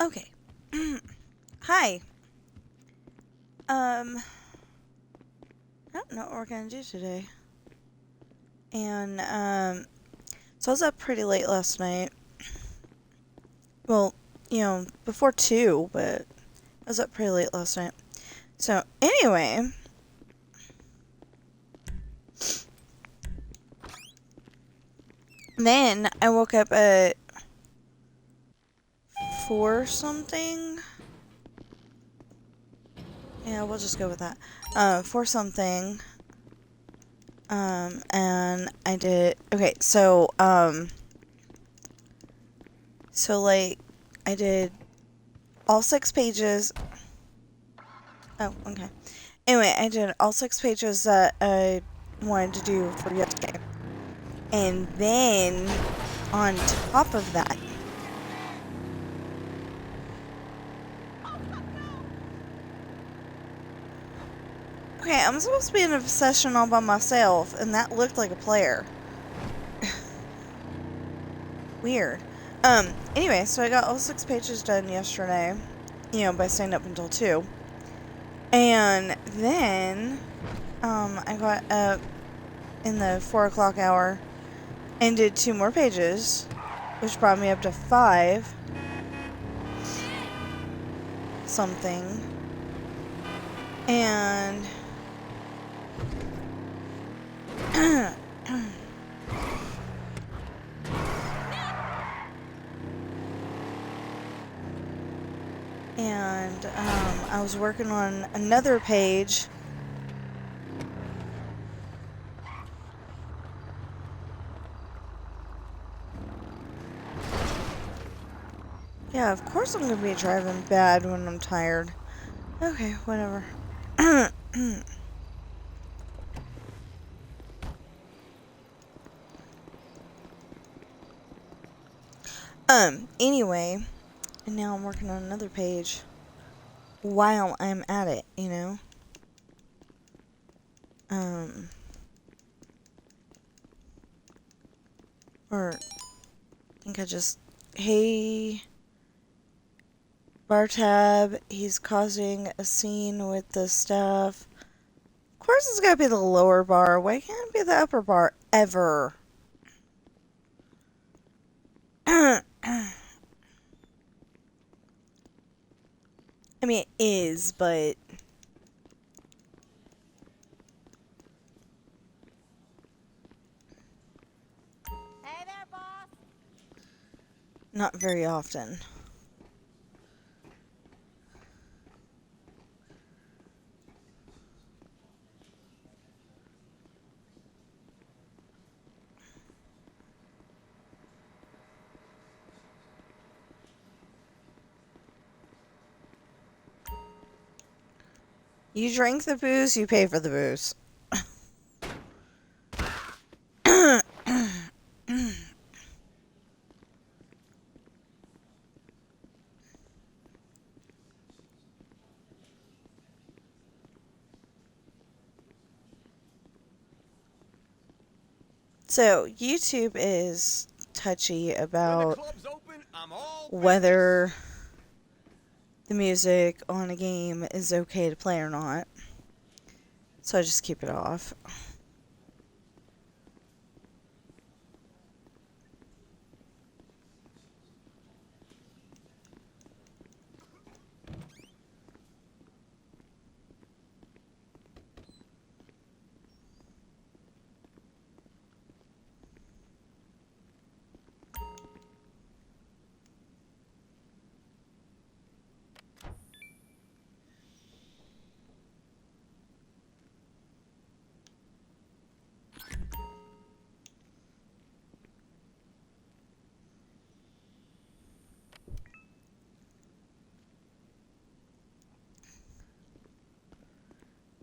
Okay. Hi. I don't know what we're gonna do today. And, so I was up pretty late last night. Well, before 2, but I was up pretty late last night. So, anyway. Then, I woke up at 4 something. Yeah, we'll just go with that. 4 something. And I did, okay, so, like, I did all 6 pages. Oh, okay. Anyway, I did all 6 pages that I wanted to do for yesterday. And then, on top of that, okay, I'm supposed to be in a session all by myself, and that looked like a player. Weird. Anyway, so I got all 6 pages done yesterday, by staying up until 2. And then, I got up in the 4 o'clock hour and did 2 more pages, which brought me up to 5 something. And I was working on another page. Yeah, of course I'm gonna be driving bad when I'm tired. Okay, whatever. Anyway, and now I'm working on another page while I'm at it, or I think I just, hey, bar tab, he's causing a scene with the staff. Of course it's gotta be the lower bar. Why can't it be the upper bar ever? I mean, it is, but Hey there, boss. not very often. You drink the booze, you pay for the booze. So, YouTube is touchy about whether the music on a game is okay to play or not. So I just keep it off.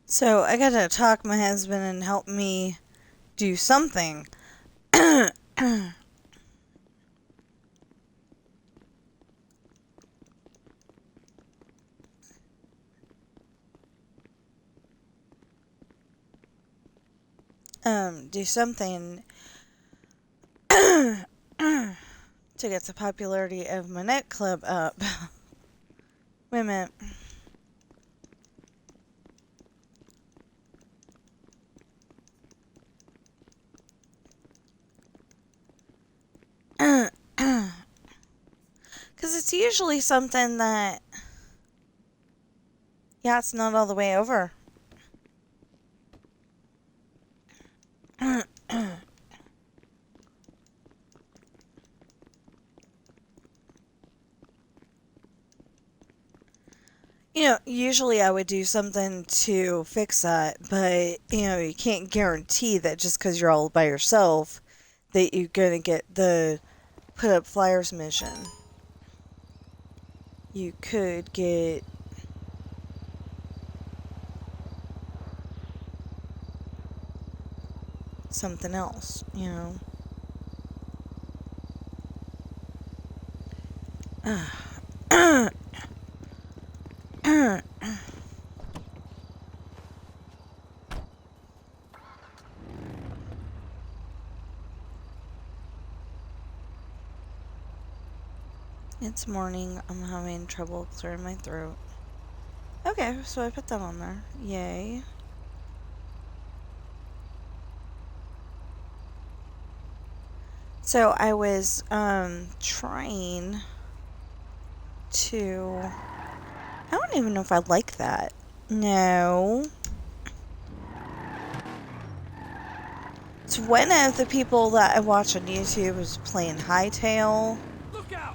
So I gotta talk my husband and help me do something. Do something to get the popularity of my net club up. Wait a minute. Because it's usually something that... Yeah, it's not all the way over. You know, usually I would do something to fix that, but, you know, you can't guarantee that just because you're all by yourself that you're going to get the put up flyers mission. You could get... something else, you know. It's morning. I'm having trouble clearing my throat. Okay, so I put that on there. Yay. So I was trying to... I don't even know if I like that. No. So one of the people that I watch on YouTube was playing Hightail,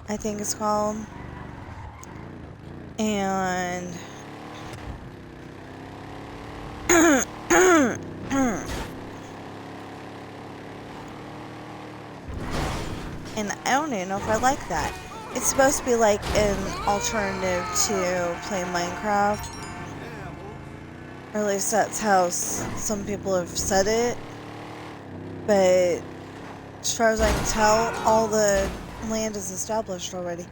I think it's called. And... and I don't even know if I like that. It's supposed to be like an alternative to playing Minecraft. Or at least that's how some people have said it. But as far as I can tell, all the land is established already.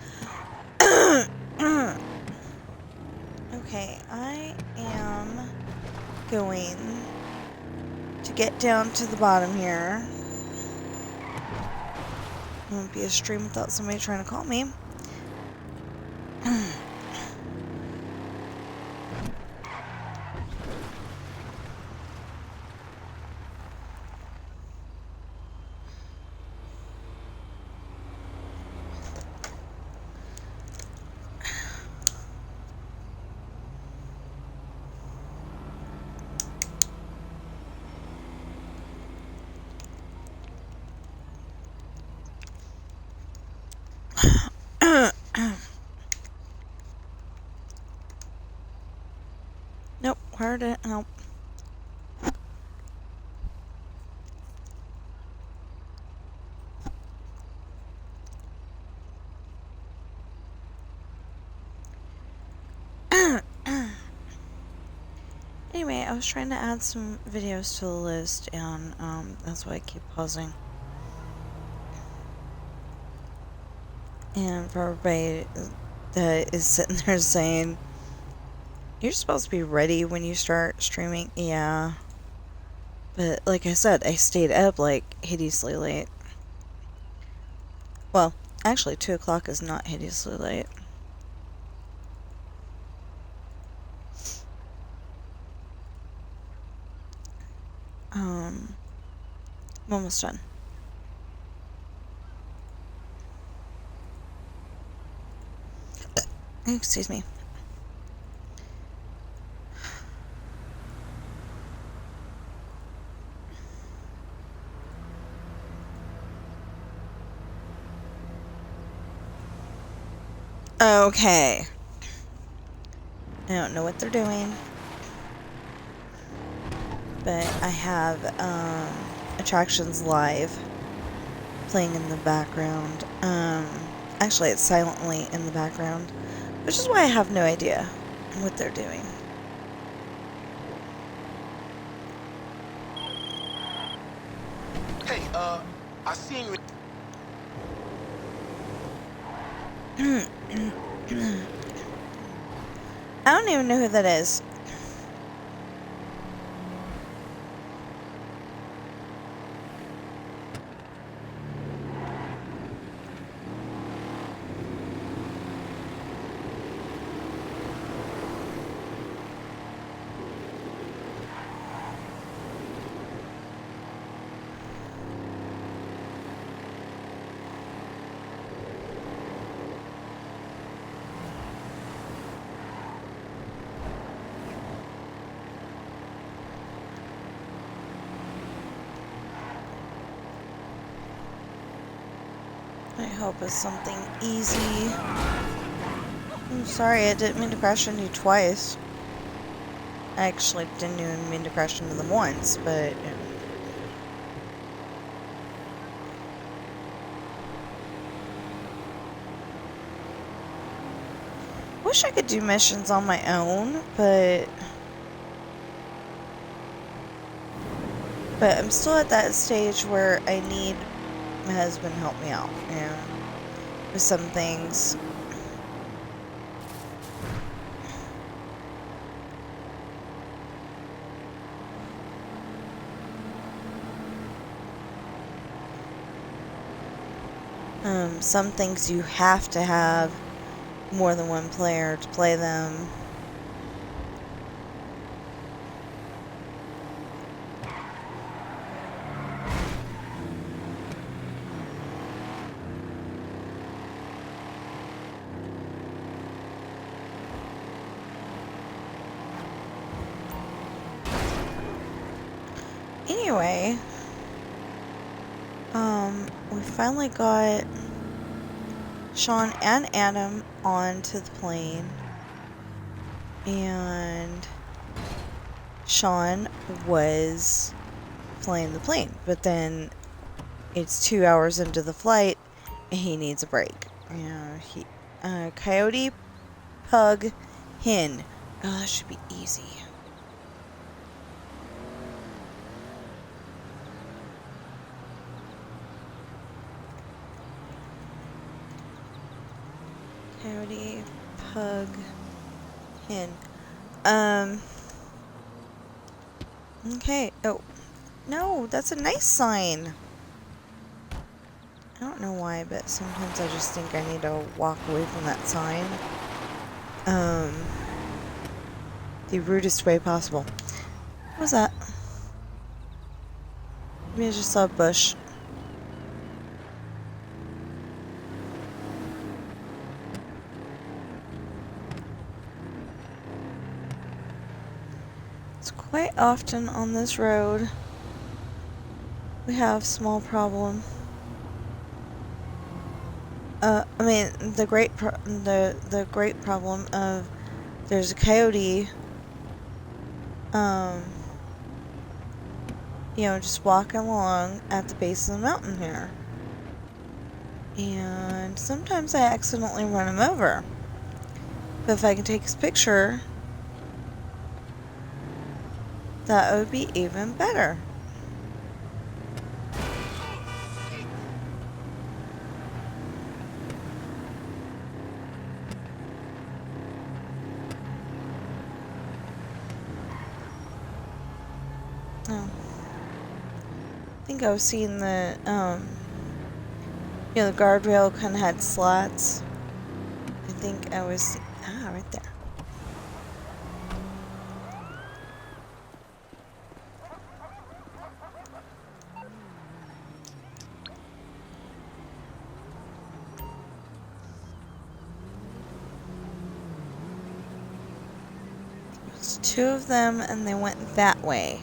Okay, I am going to get down to the bottom here. It won't be a stream without somebody trying to call me. Nope, where did it? Nope. Anyway, I was trying to add some videos to the list, and that's why I keep pausing. And for everybody that is sitting there saying, you're supposed to be ready when you start streaming, yeah. But like I said, I stayed up like hideously late. Well, actually 2 o'clock is not hideously late. I'm almost done. Excuse me. Okay. I don't know what they're doing. But I have Attractions Live playing in the background. Actually, it's silently in the background, which is why I have no idea what they're doing. Hey, I seen you. I don't even know who that is. hope it's something easy. I'm sorry, I didn't mean to crash into you twice. I actually didn't even mean to crash into them once, but... You know. Wish I could do missions on my own, but I'm still at that stage where I need my husband to help me out, you know, with some things. Some things you have to have more than one player to play them. Anyway, we finally got Sean and Adam onto the plane, and Sean was flying the plane, but then it's 2 hours into the flight and he needs a break. You know, coyote, pug, hen. Oh, that should be easy. Coyote, pug, hen. Okay. Oh, no, that's a nice sign. I don't know why, but sometimes I just think I need to walk away from that sign. The rudest way possible. What was that? Maybe I just saw a bush. It's quite often on this road we have small problem. I mean, the great problem of there's a coyote, you know, just walking along at the base of the mountain here. And sometimes I accidentally run him over. But if I can take his picture, that would be even better. Oh. I think I was seeing the, you know, the guardrail kind of had slats. I think I was, right there. There's two of them and they went that way.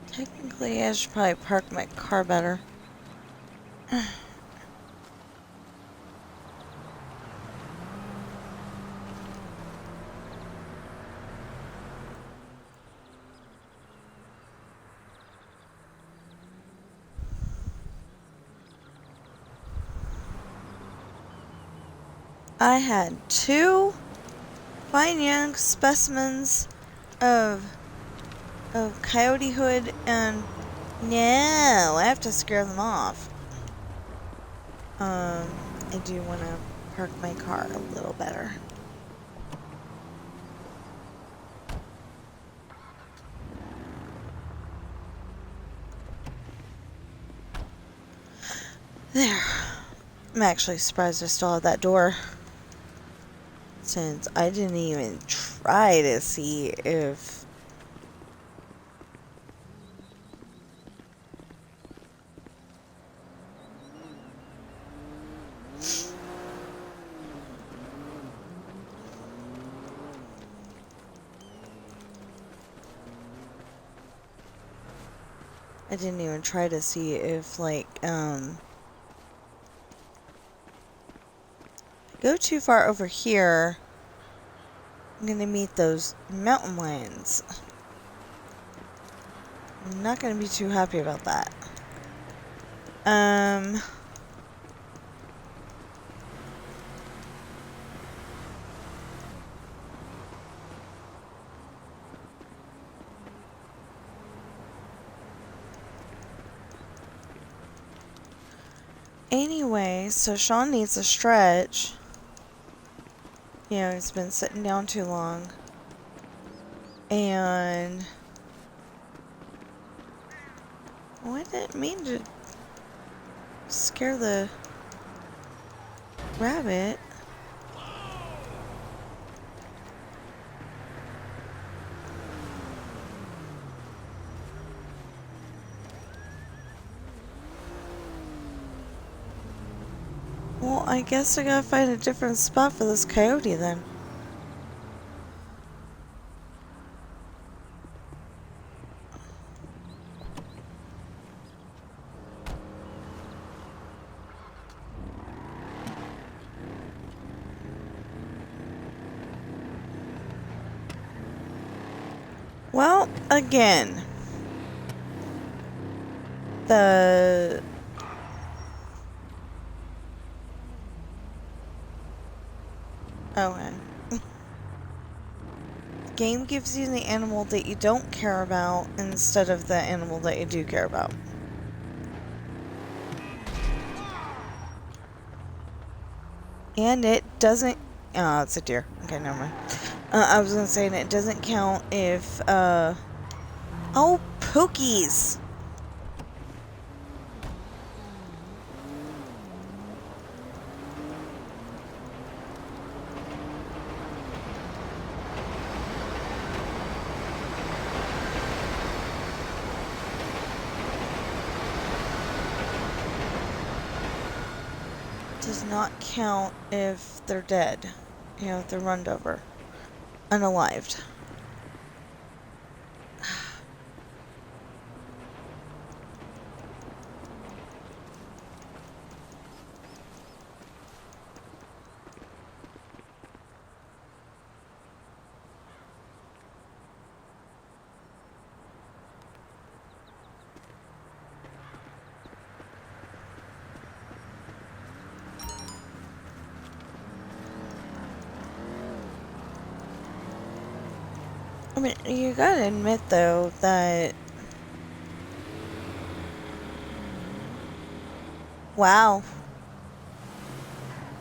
Technically, I should probably park my car better. I had two fine young specimens of coyote hood, and no, I have to scare them off. I do want to park my car a little better. There. I'm actually surprised I still have that door, since I didn't even try to see if... I didn't even try to see if, like, go too far over here, I'm gonna meet those mountain lions. I'm not gonna be too happy about that. Anyway, so Sean needs a stretch. You know, he's been sitting down too long. And well, I didn't mean to scare the rabbit. Well, I guess I gotta find a different spot for this coyote then. Well, again, the okay. Game gives you the animal that you don't care about instead of the animal that you do care about. And it doesn't... Oh, it's a deer. Okay, never mind. I was gonna say, and it doesn't count if, Oh, Pokies! Does not count if they're dead. You know, if they're run over. Unalived. I mean, you gotta admit, though, that... Wow.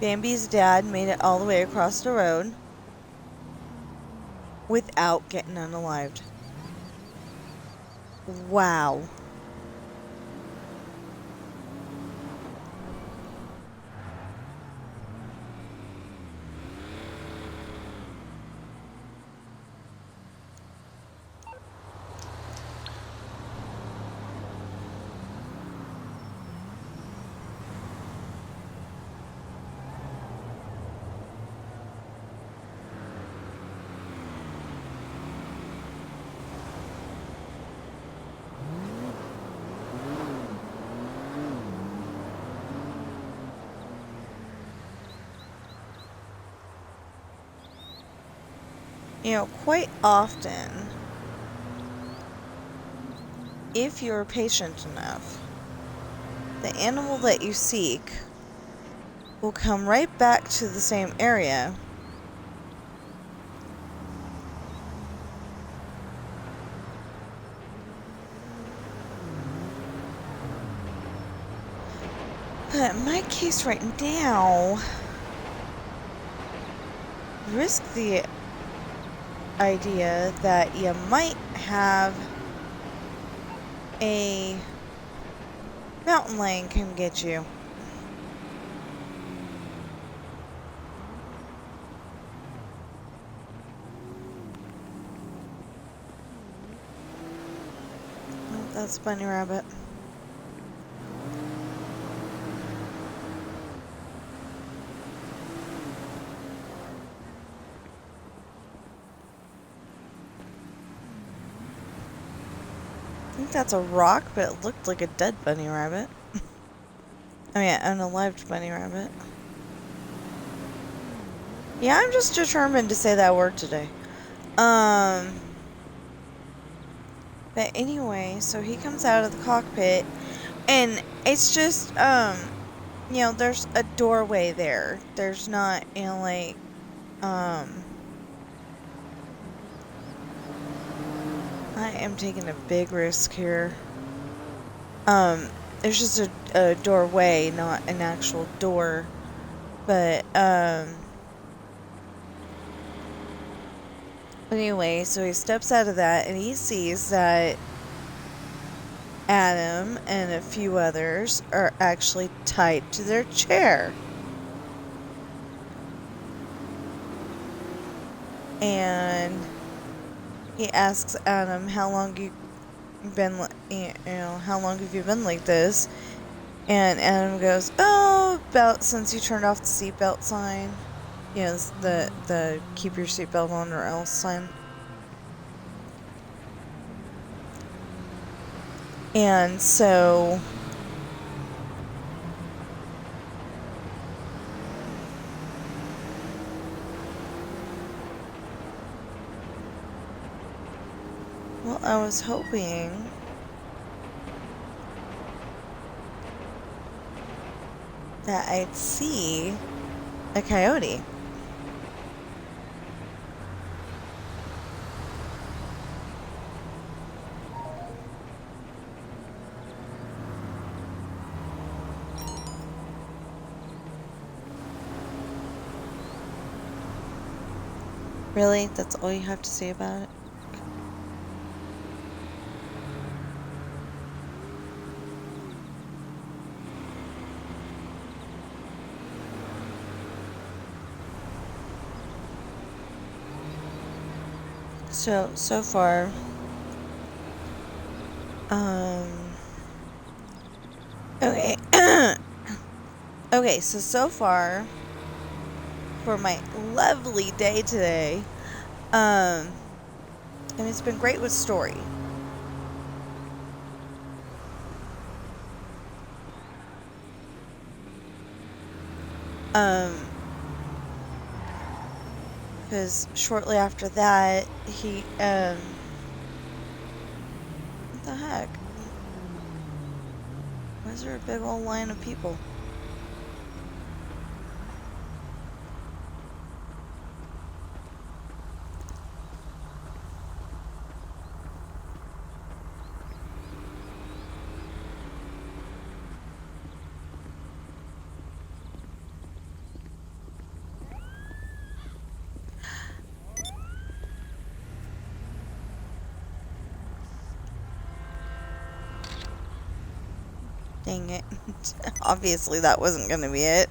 Bambi's dad made it all the way across the road without getting unalived. Wow. You know, quite often, if you're patient enough, the animal that you seek will come right back to the same area but in my case right now, risk the idea that you might have a mountain lion come get you. Oh, that's a bunny rabbit. think that's a rock, but it looked like a dead bunny rabbit. I mean, an unalived bunny rabbit. Yeah, I'm just determined to say that word today. But anyway, so he comes out of the cockpit, and it's just, you know, there's a doorway there. There's not, you know, like, I am taking a big risk here. There's just a doorway, not an actual door. But, anyway, so he steps out of that and he sees that Adam and a few others are actually tied to their chair. And he asks Adam, how long you been, you know, how long have you been like this? And Adam goes, oh, about since you turned off the seatbelt sign. You know, the keep your seatbelt on or else sign. And so well, I was hoping that I'd see a coyote. Really? That's all you have to say about it? So far, okay. Okay, so far, for my lovely day today, and it's been great with story. Because shortly after that, he, what the heck? Why is there a big old line of people? Dang it. Obviously that wasn't gonna be it.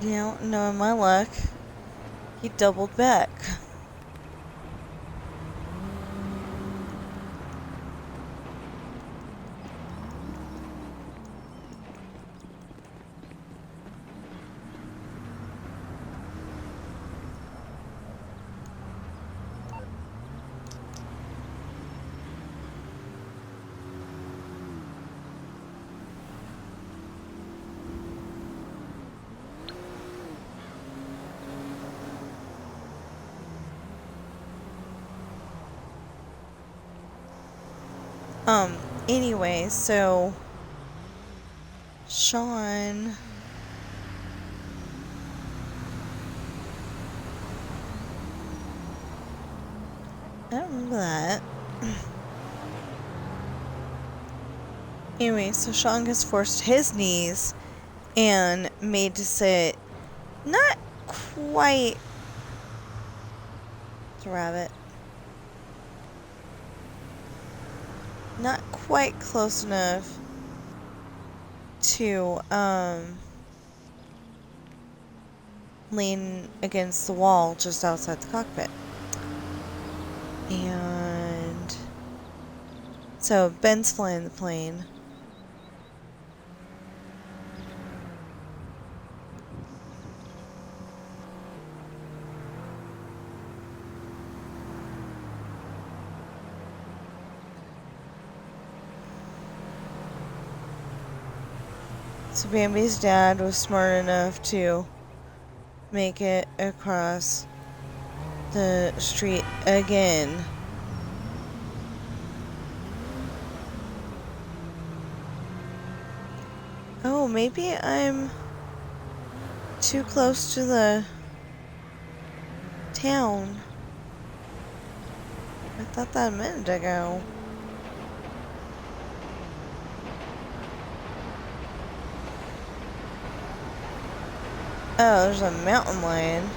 You know, knowing my luck, he doubled back. Anyway, so Sean, I don't remember that. Anyway, so Sean gets forced to his knees and made to sit not quite the rabbit. Not quite close enough to lean against the wall just outside the cockpit. And so Ben's flying the plane. So Bambi's dad was smart enough to make it across the street again. Oh, maybe I'm too close to the town. I thought that a minute ago. Oh, there's a mountain lion.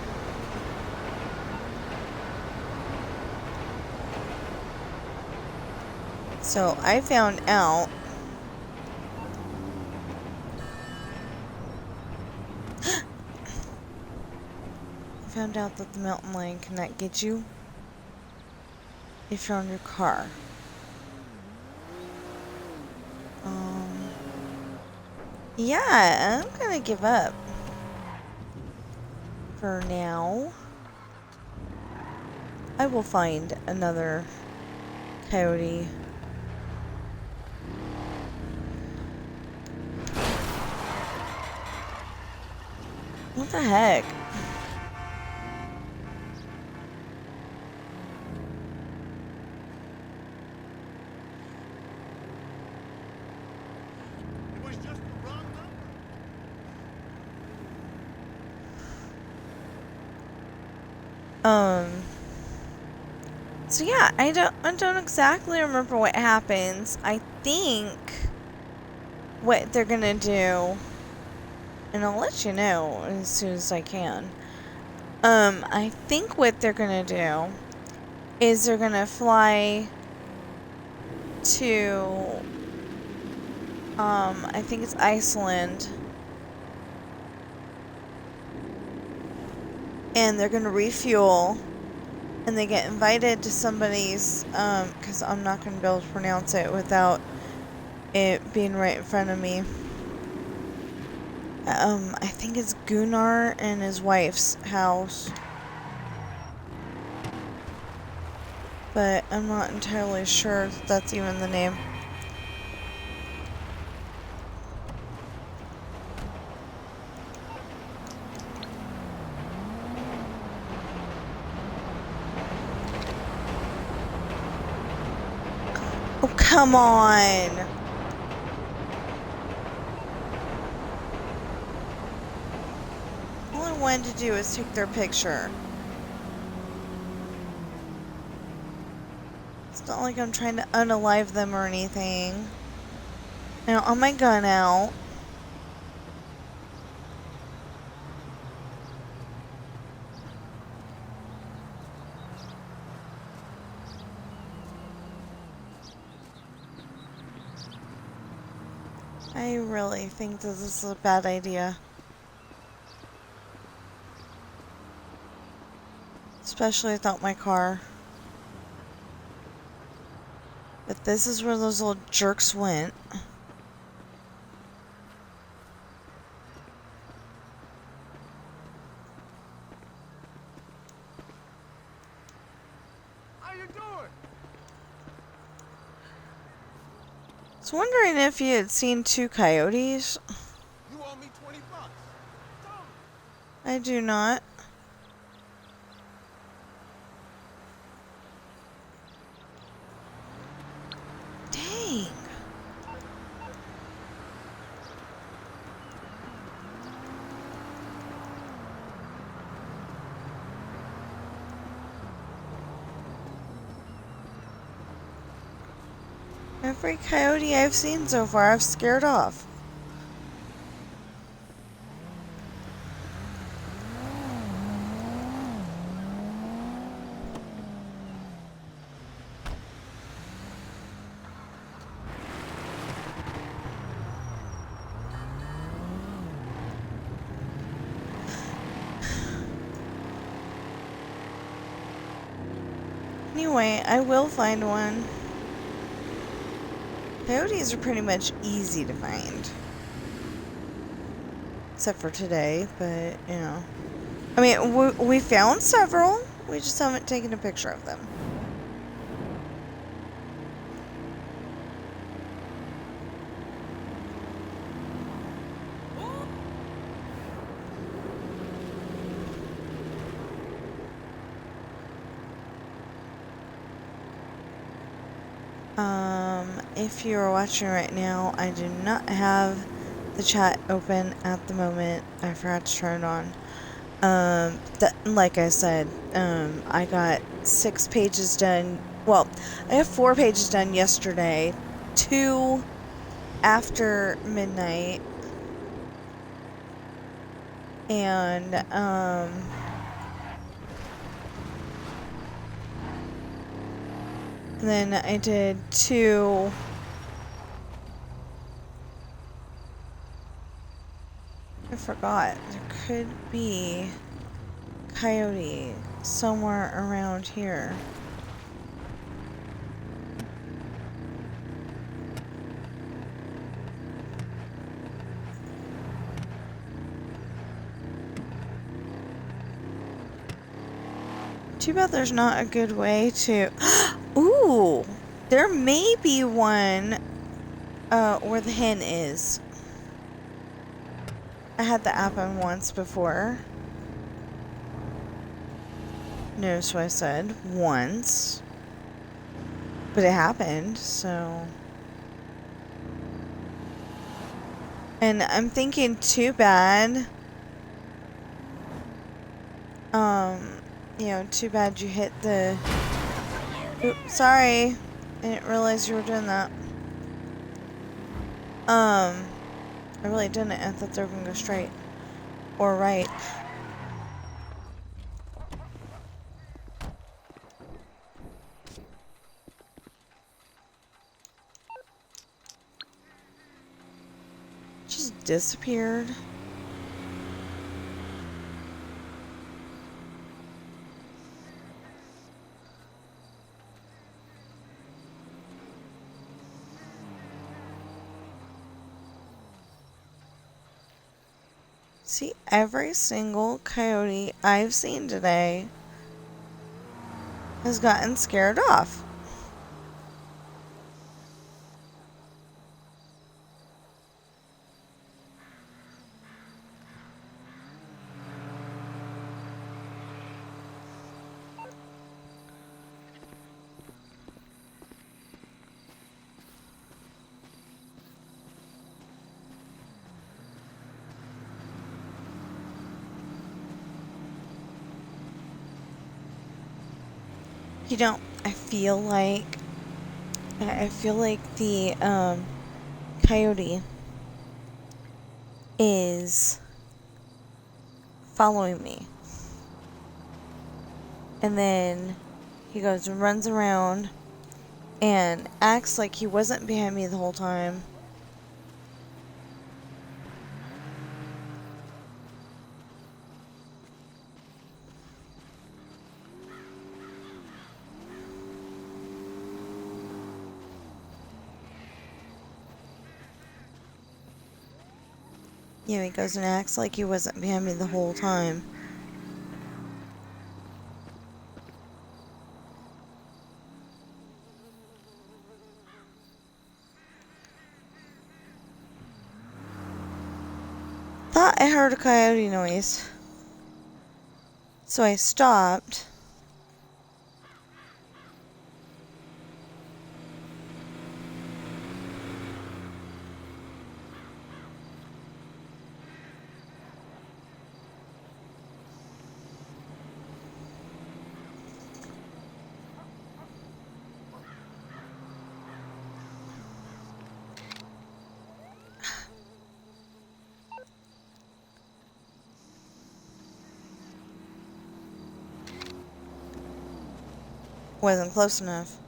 So I found out that the mountain lion cannot get you if you're on your car. Yeah, I'm gonna give up for now. I will find another coyote. What the heck? It was just the wrong number. So yeah, I don't exactly remember what happens. I think what they're gonna do, and I'll let you know as soon as I can. I think what they're gonna do is they're gonna fly to, I think it's Iceland. And they're gonna refuel. And they get invited to somebody's, because I'm not gonna be able to pronounce it without it being right in front of me. I think it's Gunnar and his wife's house. But I'm not entirely sure if that's even the name. Oh, come on! All I wanted to do is take their picture. It's not like I'm trying to unalive them or anything. Now, on my gun out. I really think this is a bad idea. Especially without my car. But this is where those little jerks went. How you doing? I was wondering if you had seen two coyotes. You owe me $20. I do not. Dang. Every coyote I've seen so far, I've scared off. Anyway, I will find one. Coyotes are pretty much easy to find. Except for today, but, you know. I mean, we found several. We just haven't taken a picture of them. If you're watching right now, I do not have the chat open at the moment. I forgot to turn it on. Like I said, I got 6 pages done. Well, I have 4 pages done yesterday, 2 after midnight, and, then I did 2. I forgot. There could be coyote somewhere around here. Too bad there's not a good way to... Ooh! There may be one where the hen is. I had that happen once before. Notice what I said. Once. But it happened, so... And I'm thinking, too bad. You know, too bad you hit the... Oops, sorry. I didn't realize you were doing that. I really didn't. I thought they were gonna go straight. Or right. Just disappeared. See, every single coyote I've seen today has gotten scared off. You know, I feel like the coyote is following me. And then he goes and runs around and acts like he wasn't behind me the whole time. Yeah, he goes and acts like he wasn't behind me the whole time. Thought I heard a coyote noise. So I stopped. Wasn't close enough.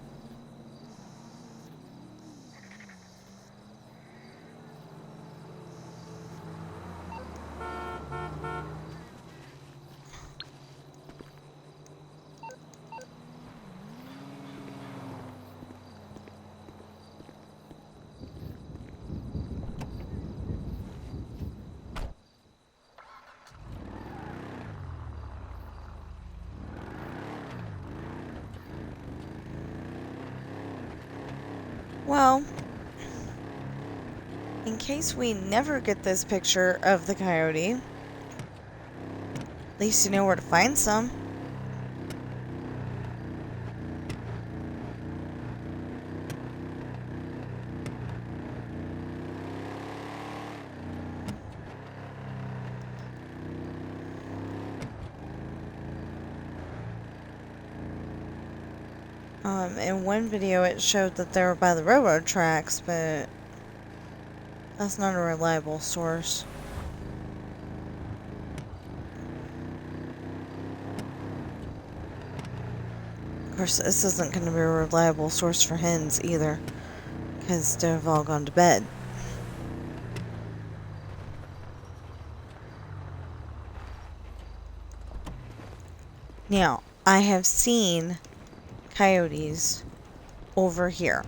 Well, in case we never get this picture of the coyote, at least you know where to find some. In one video it showed that they were by the railroad tracks, but that's not a reliable source. Of course, this isn't going to be a reliable source for hens either, because they've all gone to bed. Now, I have seen coyotes over here.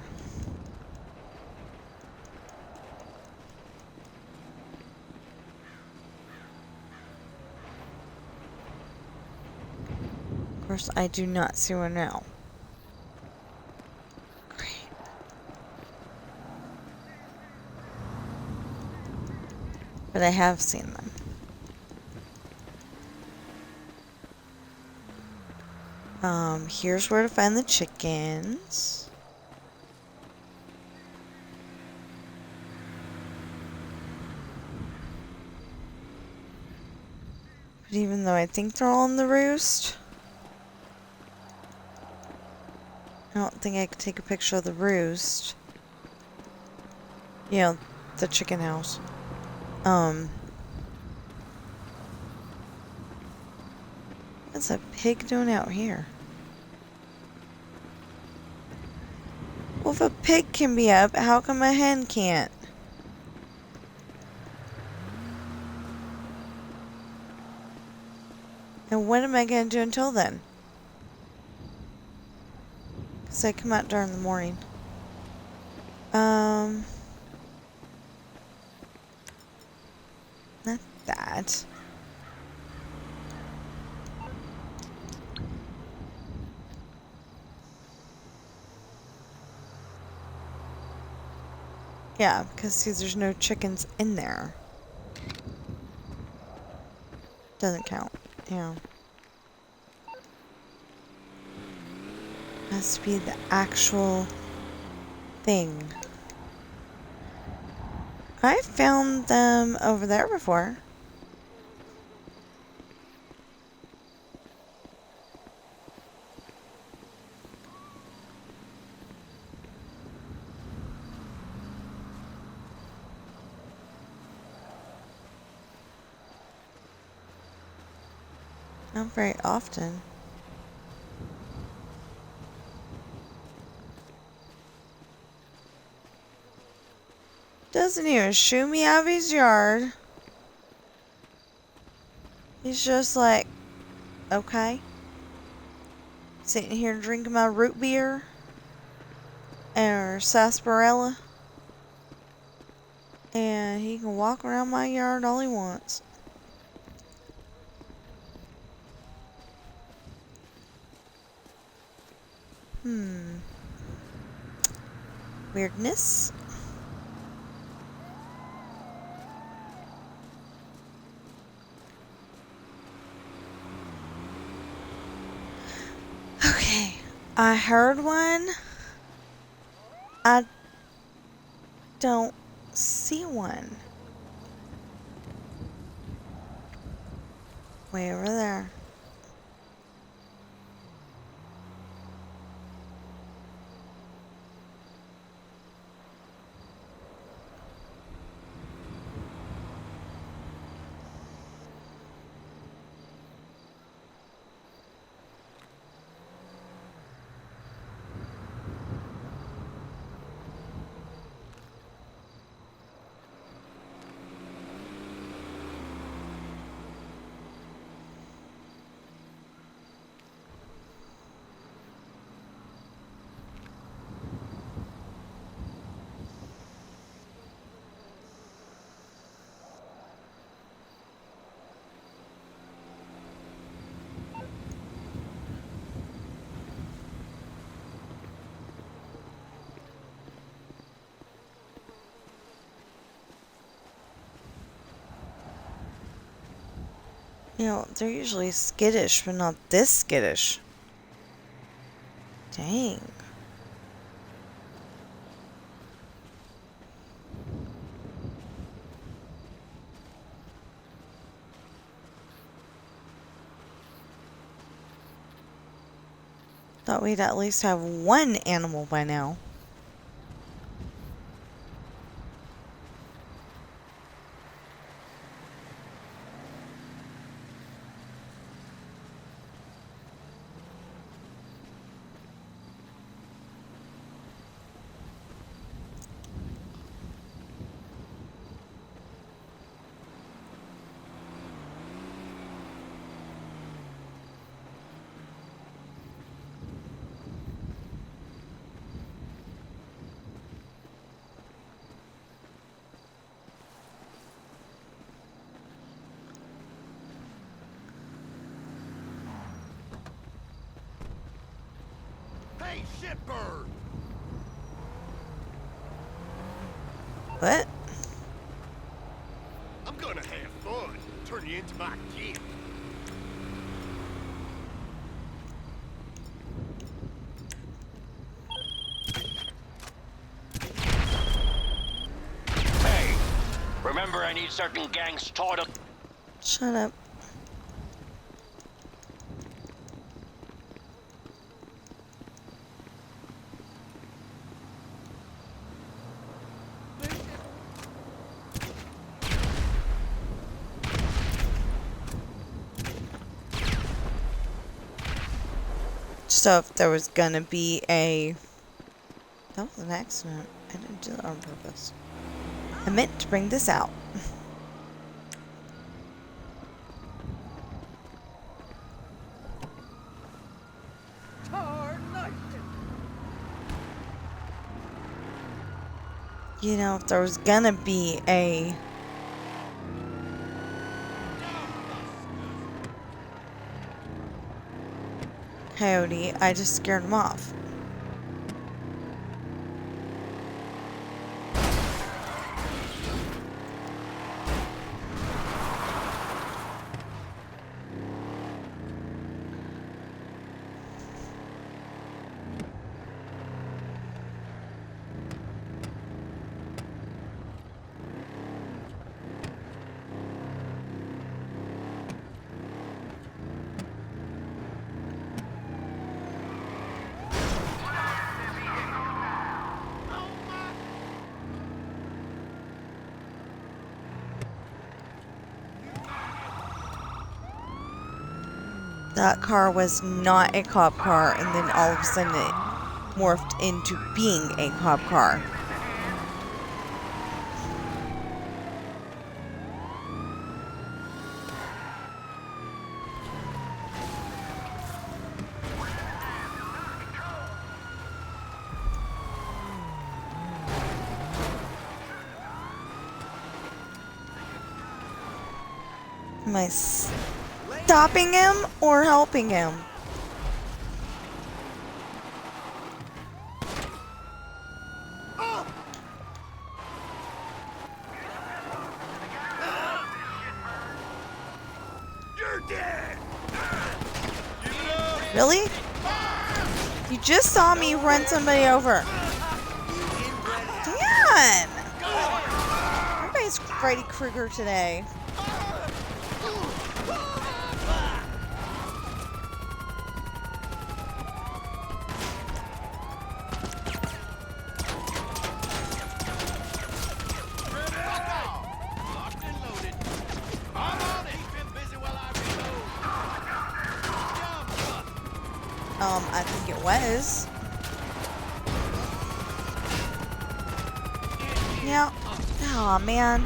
Of course, I do not see one now. Great. But I have seen them. Here's where to find the chickens. But even though I think they're all in the roost, I don't think I could take a picture of the roost. You know, the chicken house. What's a pig doing out here? Well, if a pig can be up, how come a hen can't? And what am I going to do until then? Because I come out during the morning. Not that. Yeah, because see, there's no chickens in there. Doesn't count. Yeah. Has to be the actual thing. I found them over there before. Not very often. Doesn't even shoo me out of his yard. He's just like, okay. Sitting here drinking my root beer. Or sarsaparilla. And he can walk around my yard all he wants. Weirdness. Okay, I heard one. I don't see one. Way over there. You know, they're usually skittish, but not this skittish. Dang. Thought we'd at least have one animal by now. Hey, shitbird! What? I'm gonna have fun. Turn you into my gift. Hey, remember I need certain gangs taught up. Shut up. So if there was gonna be a... That was an accident. I didn't do that on purpose. I meant to bring this out. You know, if there was gonna be a... coyote, I just scared him off. That car was not a cop car, and then all of a sudden it morphed into being a cop car. Am I stopping him or helping him? You're dead! Really? You just saw me run somebody over. Damn! Everybody's Freddy Krueger today. Locked and loaded. I'm on it. Keep him busy while I reload. I think it was. Yeah. Oh man.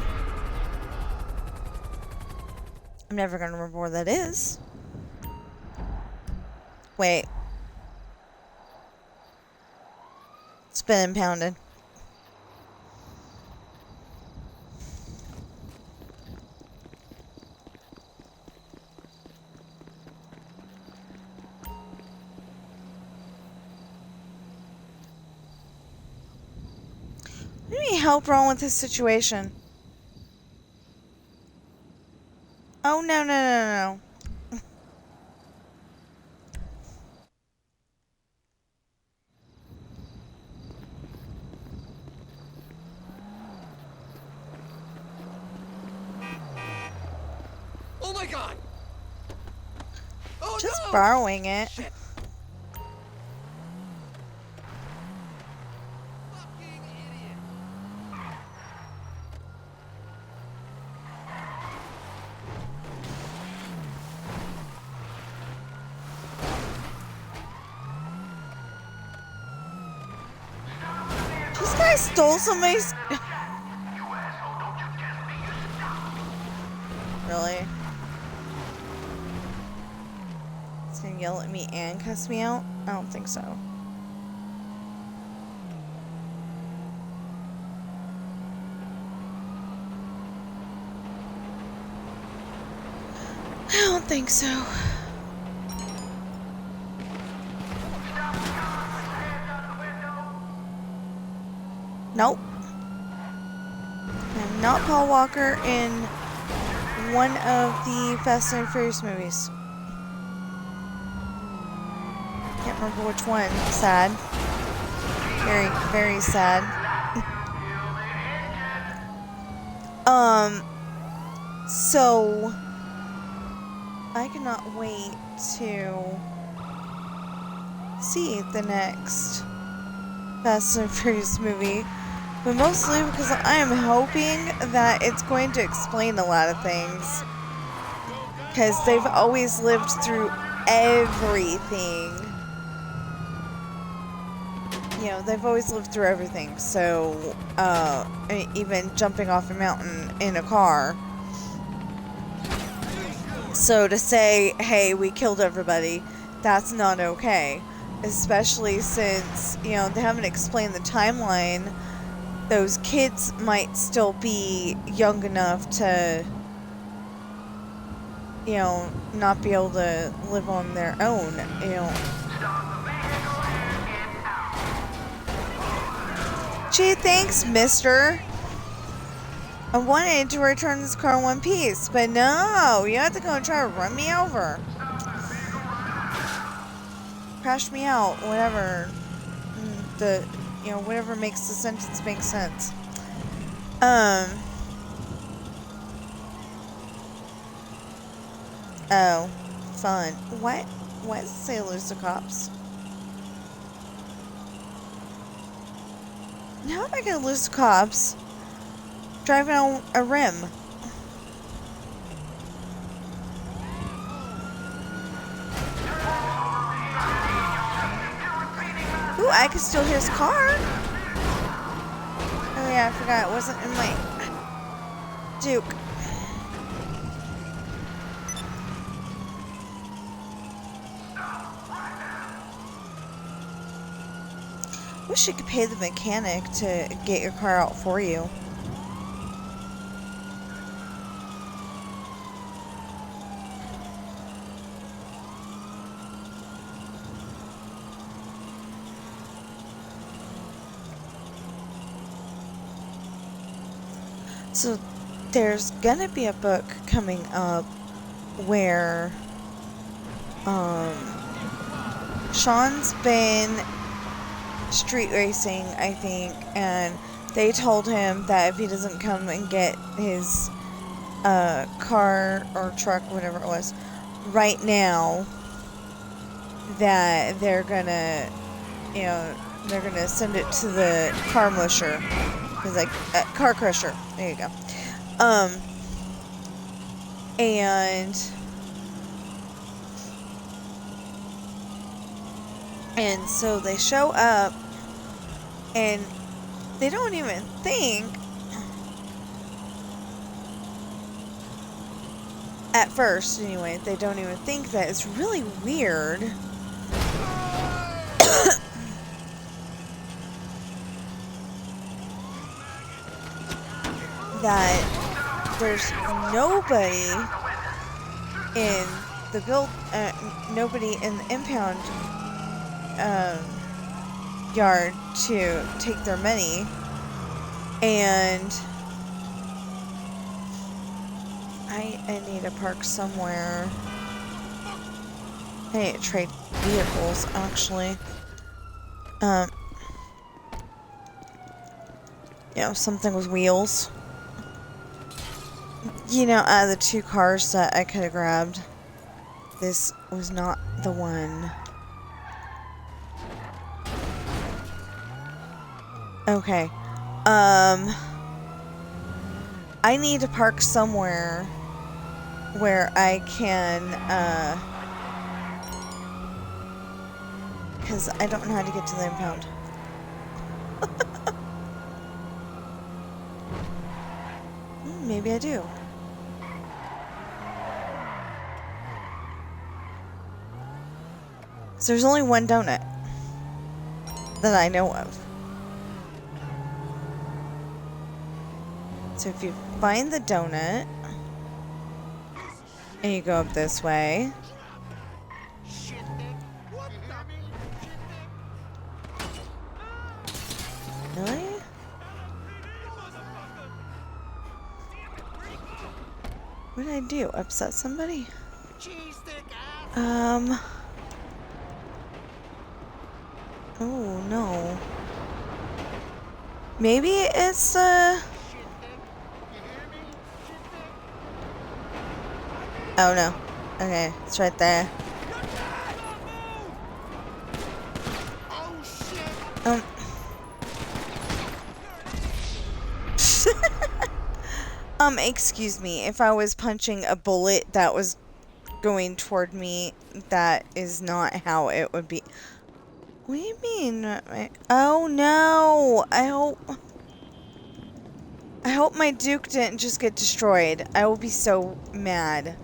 I'm never gonna remember where that is. Wait. It's been impounded. I need any help wrong with this situation. Oh, no, no, no, no. Oh my god! Oh Just no! borrowing it. Shit. Fucking idiot. This guy stole somebody's... Really? He's gonna yell at me and cuss me out? I don't think so. I don't think so. Nope. I'm not Paul Walker in one of the Fast and Furious movies. Can't remember which one. Sad. Very, very sad. So I cannot wait to see the next Fast and Furious movie, but mostly because I am hoping that it's going to explain a lot of things, because they've always lived through everything. You know, they've always lived through everything, so even jumping off a mountain in a car. So to say, hey, we killed everybody, that's not okay. Especially since, you know, they haven't explained the timeline. Those kids might still be young enough to, you know, not be able to live on their own, you know. Gee, thanks, mister. I wanted to return this car in one piece, but no, you have to go and try to run me over. Crash me out, whatever. You know, whatever makes the sentence make sense. Oh, fun. What? What does it say, lose the cops? How am I gonna lose the cops? Driving on a rim. Ooh, I can still hear his car. Oh yeah, I forgot it wasn't in my Duke. Wish you could pay the mechanic to get your car out for you. So there's gonna be a book coming up where Sean's been street racing, I think, and they told him that if he doesn't come and get his car or truck, whatever it was, right now, that they're gonna, you know, they're gonna send it to the car musher. He's like, car crusher. There you go. And so they show up, and they don't even think, at first anyway, they don't even think that it's really weird that there's nobody in the nobody in the impound yard to take their money, and I need to park somewhere. I need to trade vehicles, actually. You know, something with wheels. You know, out of the 2 cars that I could have grabbed, this was not the one. Okay. I need to park somewhere where I can, because I don't know how to get to the impound. Maybe I do. So there's only one donut that I know of. So if you find the donut and you go up this way. Really? What did I do? Upset somebody? Oh no. Maybe it's oh no. Okay, it's right there. Excuse me, if I was punching a bullet that was going toward me, that is not how it would be. What do you mean? Oh no! I hope my Duke didn't just get destroyed. I will be so mad.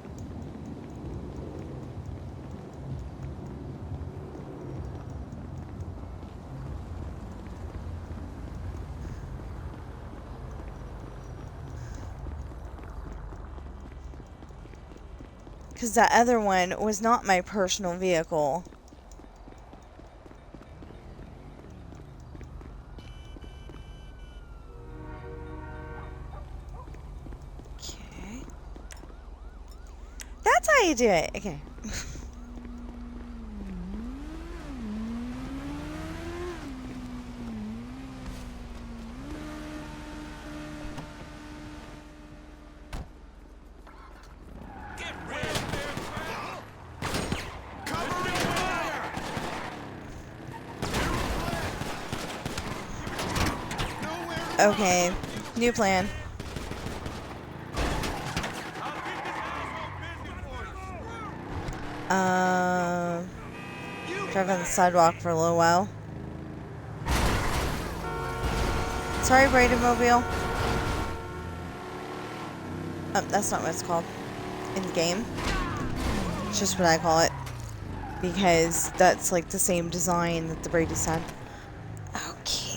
Because that other one was not my personal vehicle. Okay. That's how you do it. Okay. Okay, new plan. Drive on the sidewalk for a little while. Sorry, Braden Mobile. That's not what it's called in the game. It's just what I call it. Because that's like the same design that the Brady's had. Okay.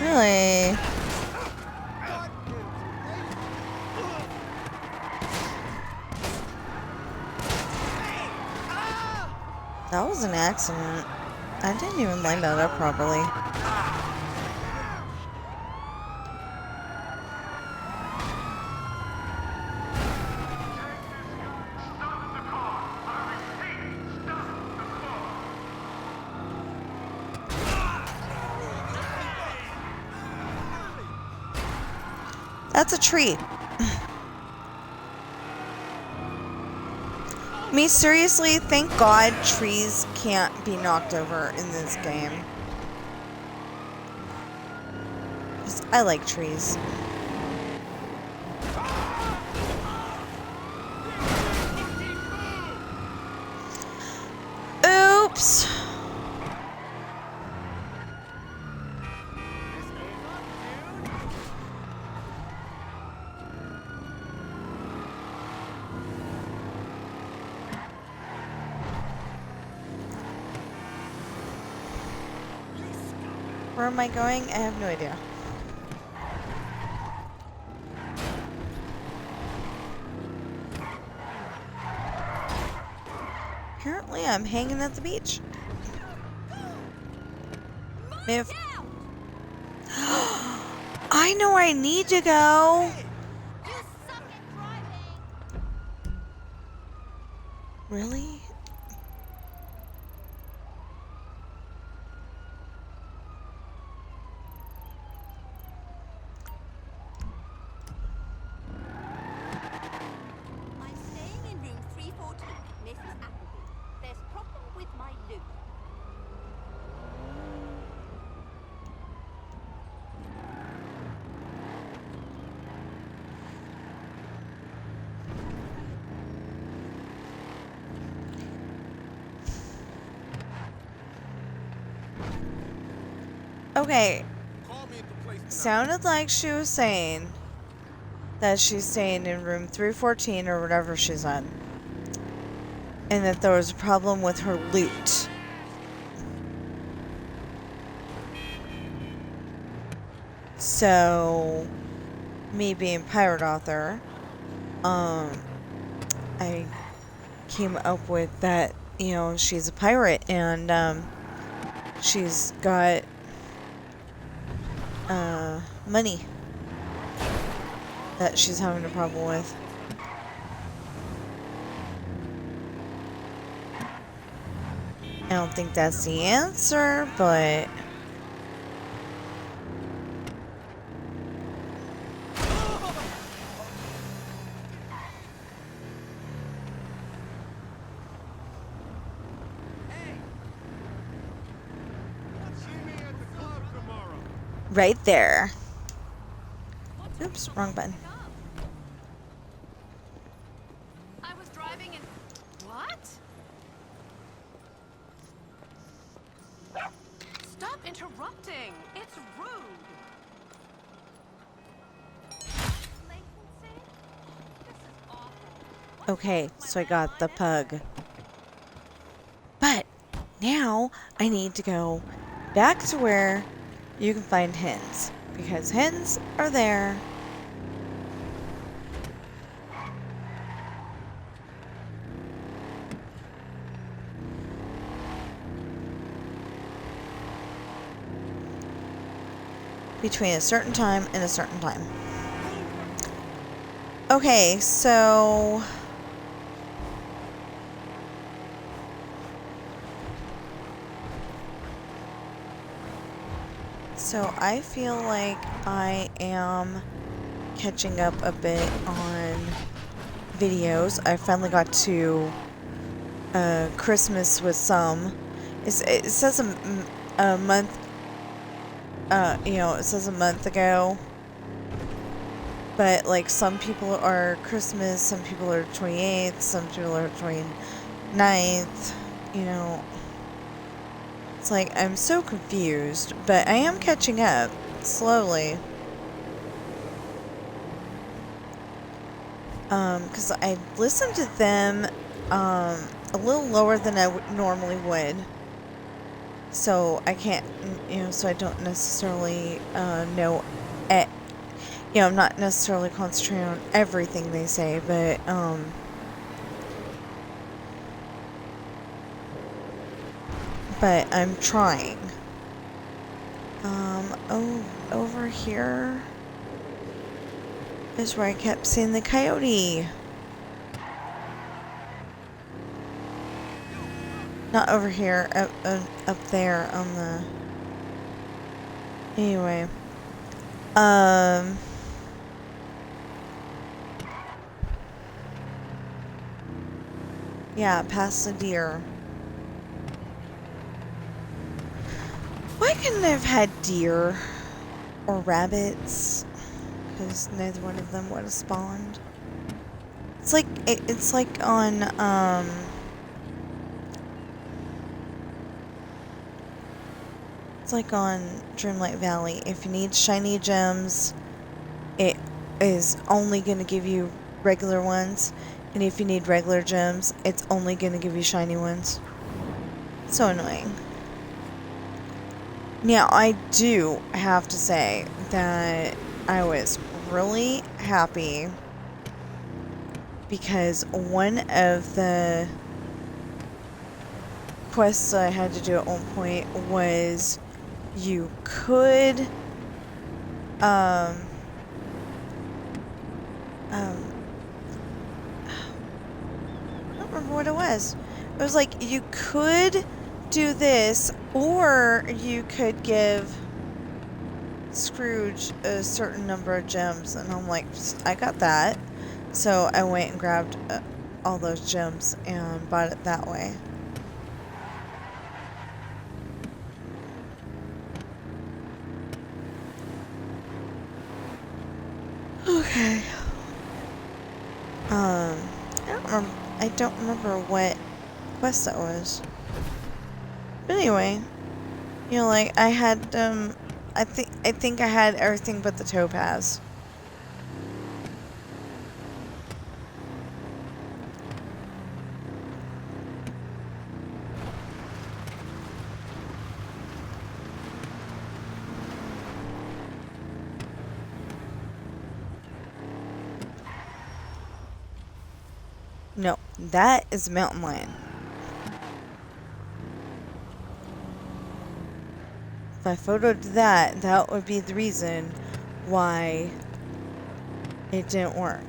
Really? That was an accident. I didn't even line that up properly. That's a tree. Me, seriously, thank God trees can't be knocked over in this game. I like trees. Oops. Where am I going? I have no idea. Apparently, I'm hanging at the beach. If I know I need to go. You suck at driving! Really? I'm staying in room 314, Mrs. Appleby. There's problem with my loop. Okay. Call me at the place tonight. Sounded like she was saying that she's staying in room 314 or whatever she's on. And that there was a problem with her loot. So, me being pirate author, I came up with that, you know, she's a pirate and, she's got, money that she's having a problem with. I don't think that's the answer, but... See me at the club tomorrow. right there. Oops, wrong button. I was driving and... What? Stop interrupting! It's rude! Latency? This is awful. Okay, so I got the pug. But now I need to go back to where you can find hens. Because hens are there. Between a certain time and a certain time. Okay, so... So I feel like I am catching up a bit on videos. I finally got to Christmas with some. It says a month, you know, it says a month ago. But like some people are Christmas, some people are 28th, some people are 29th, you know. It's like, I'm so confused, but I am catching up, slowly. Because I listened to them, a little lower than I normally would. So I can't, you know, so I don't necessarily, know, you know, I'm not necessarily concentrating on everything they say, but, I'm trying. Oh, over here is where I kept seeing the coyote. Not over here, up there on the... Anyway. Yeah, past the deer. Why couldn't I have had deer? or rabbits, because neither one of them would have spawned. It's like it's like on it's like on Dreamlight Valley. If you need shiny gems, it is only going to give you regular ones, and if you need regular gems, it's only going to give you shiny ones. So annoying. Now, I do have to say that I was really happy because one of the quests I had to do at one point was you could I don't remember what it was. It was like you could do this, or you could give Scrooge a certain number of gems, and I'm like, I got that. So I went and grabbed all those gems and bought it that way. Okay. I don't remember what quest that was. But anyway, you know, like I had I think I had everything but the topaz. No, that is a mountain lion. If I photoed that, that would be the reason why it didn't work.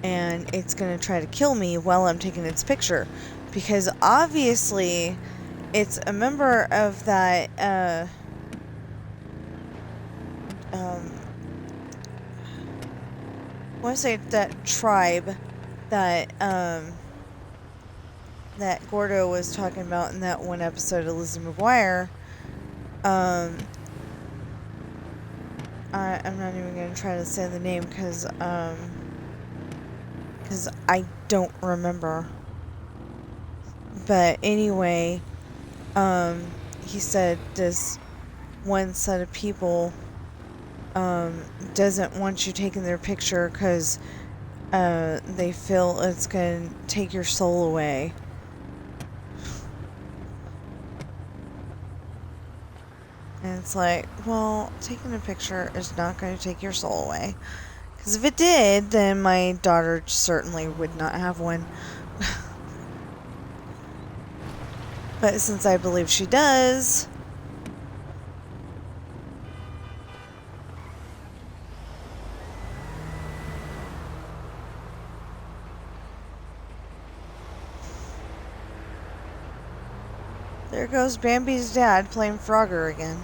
And it's gonna try to kill me while I'm taking its picture. Because obviously, it's a member of that, I want to say that tribe that, that Gordo was talking about in that one episode of Lizzie McGuire. I'm not even going to try to say the name because I don't remember. But anyway, he said this one set of people doesn't want you taking their picture because they feel it's going to take your soul away. And it's like, well, taking a picture is not going to take your soul away. Because if it did, then my daughter certainly would not have one. But since I believe she does, there goes Bambi's dad playing Frogger again.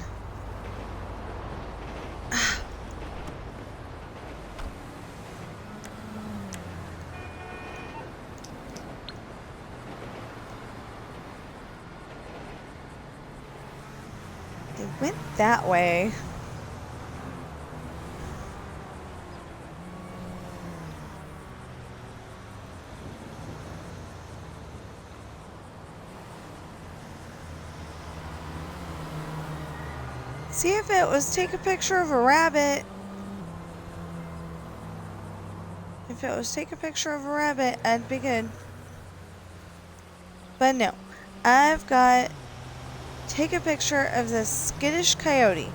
They went that way. See if it was take a picture of a rabbit. If it was take a picture of a rabbit, I'd be good. But no. I've got take a picture of this skittish coyote.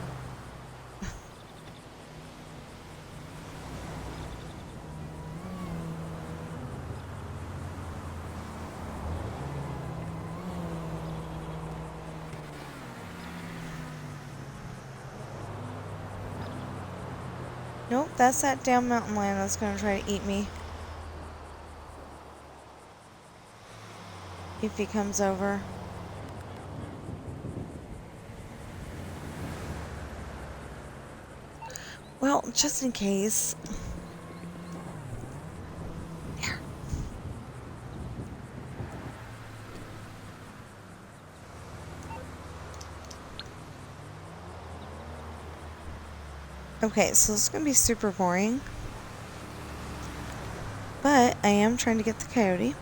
Nope, that's that damn mountain lion that's gonna try to eat me. If he comes over. Well, just in case. There. Okay, so this is going to be super boring. But I am trying to get the coyote.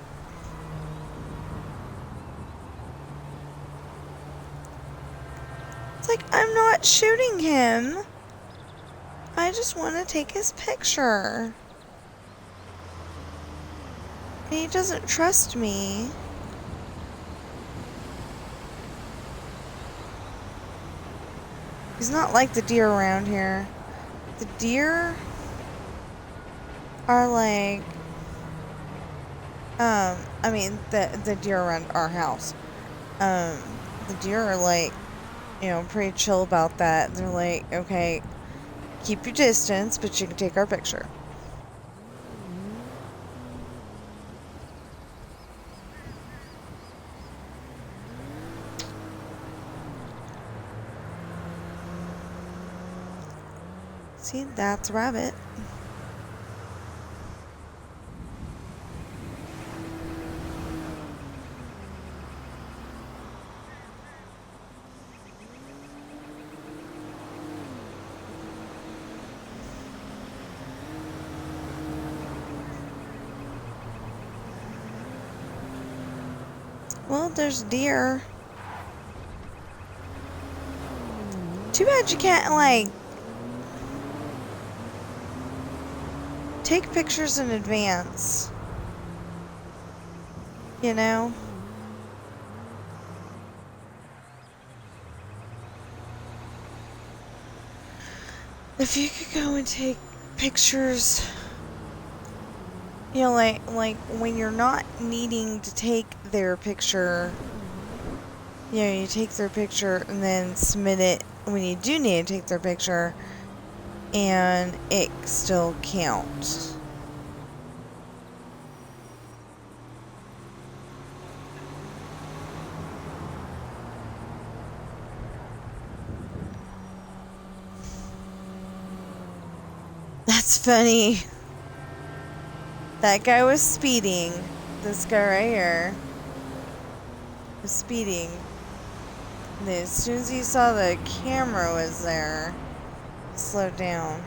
It's like, I'm not shooting him. I just want to take his picture. And he doesn't trust me. He's not like the deer around here. The deer are like, I mean, the deer around our house. The deer are like, you know, pretty chill about that. They're like, okay, keep your distance, but you can take our picture. See, that's a rabbit. Well, there's deer. Too bad you can't, like, take pictures in advance. You know? If you could go and take pictures, you know, like when you're not needing to take their picture, you know, you take their picture and then submit it when you do need to take their picture, and it still counts. That's funny. That guy was speeding. This guy right here was speeding. And then as soon as he saw the camera was there, he slowed down.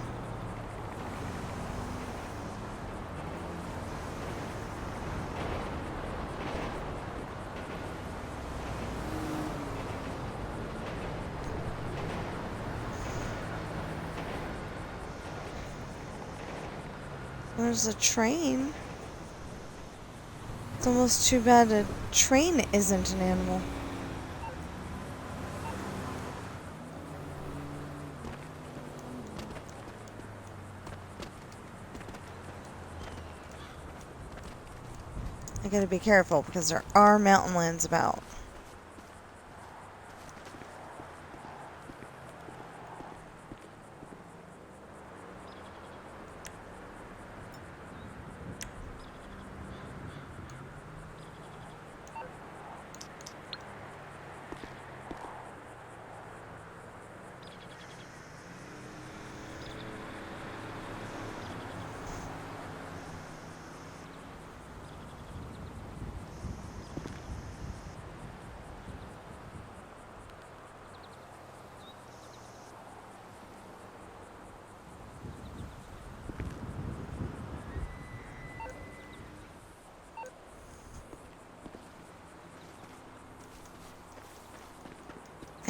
There's a train. It's almost too bad a train isn't an animal. I gotta be careful because there are mountain lions about.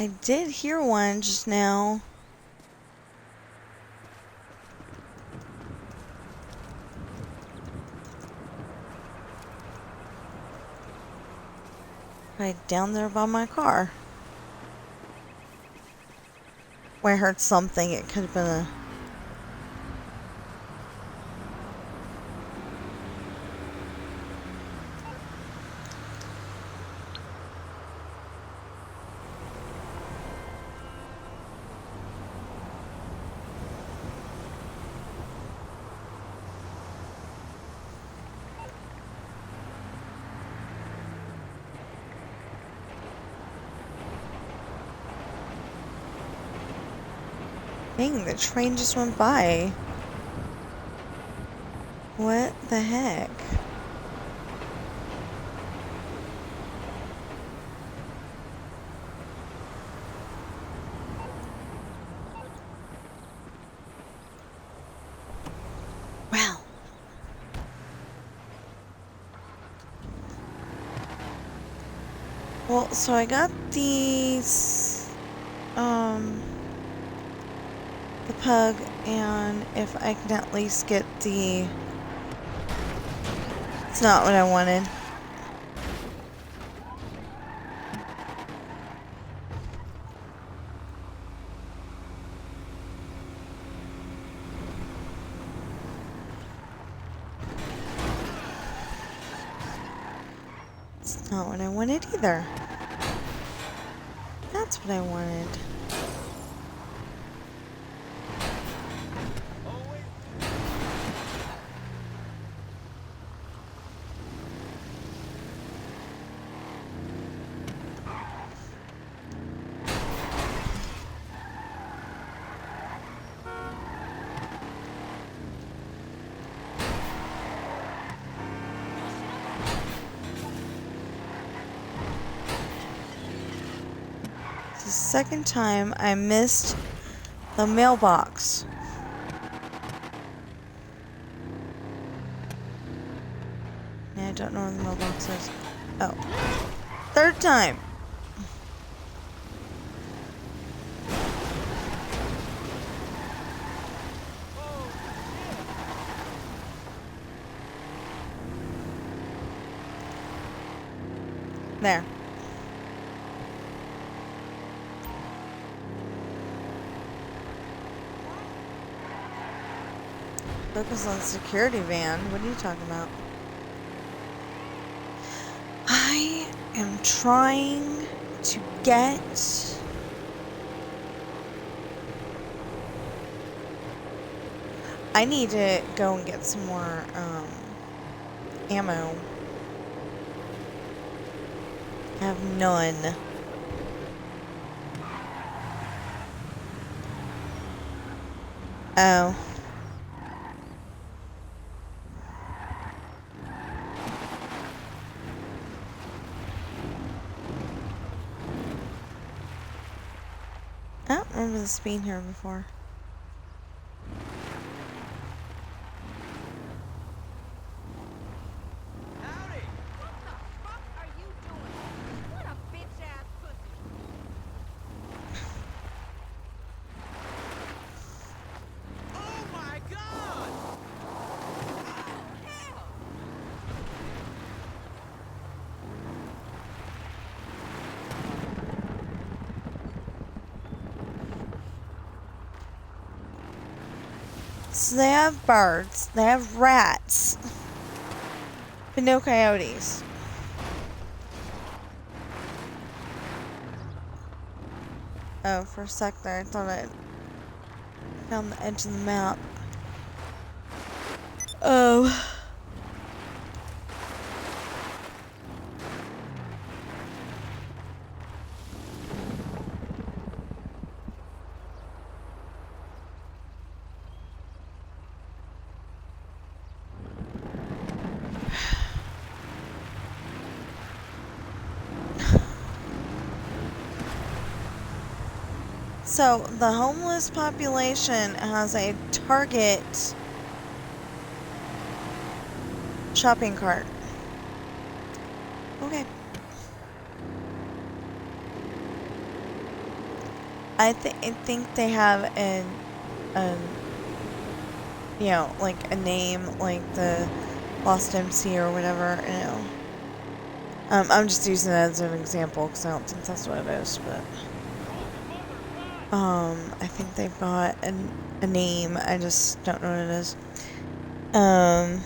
I did hear one just now. Right down there by my car. Where I heard something, it could have been a... Dang, the train just went by. What the heck? Well, so I got these, the pug, and if I can at least get the... It's not what I wanted. It's not what I wanted either. That's what I wanted. It's the second time I missed the mailbox. Yeah, I don't know where the mailbox is. Oh. Third time. There. Focus on security van. What are you talking about? I am trying to get... I need to go and get some more ammo. I have none. Oh. I don't remember this being here before. Howdy! What the fuck are you doing? What a bitch-ass pussy. Oh my god! Oh, hell! So they have birds, they have rats, but no coyotes. Oh, for a sec there, I thought I found the edge of the map. Oh. So, the homeless population has a Target shopping cart. Okay. I think they have you know, like a name, like the Lost MC or whatever, you know. I'm just using that as an example because I don't think that's what it is, but... I think they've got a name. I just don't know what it is. I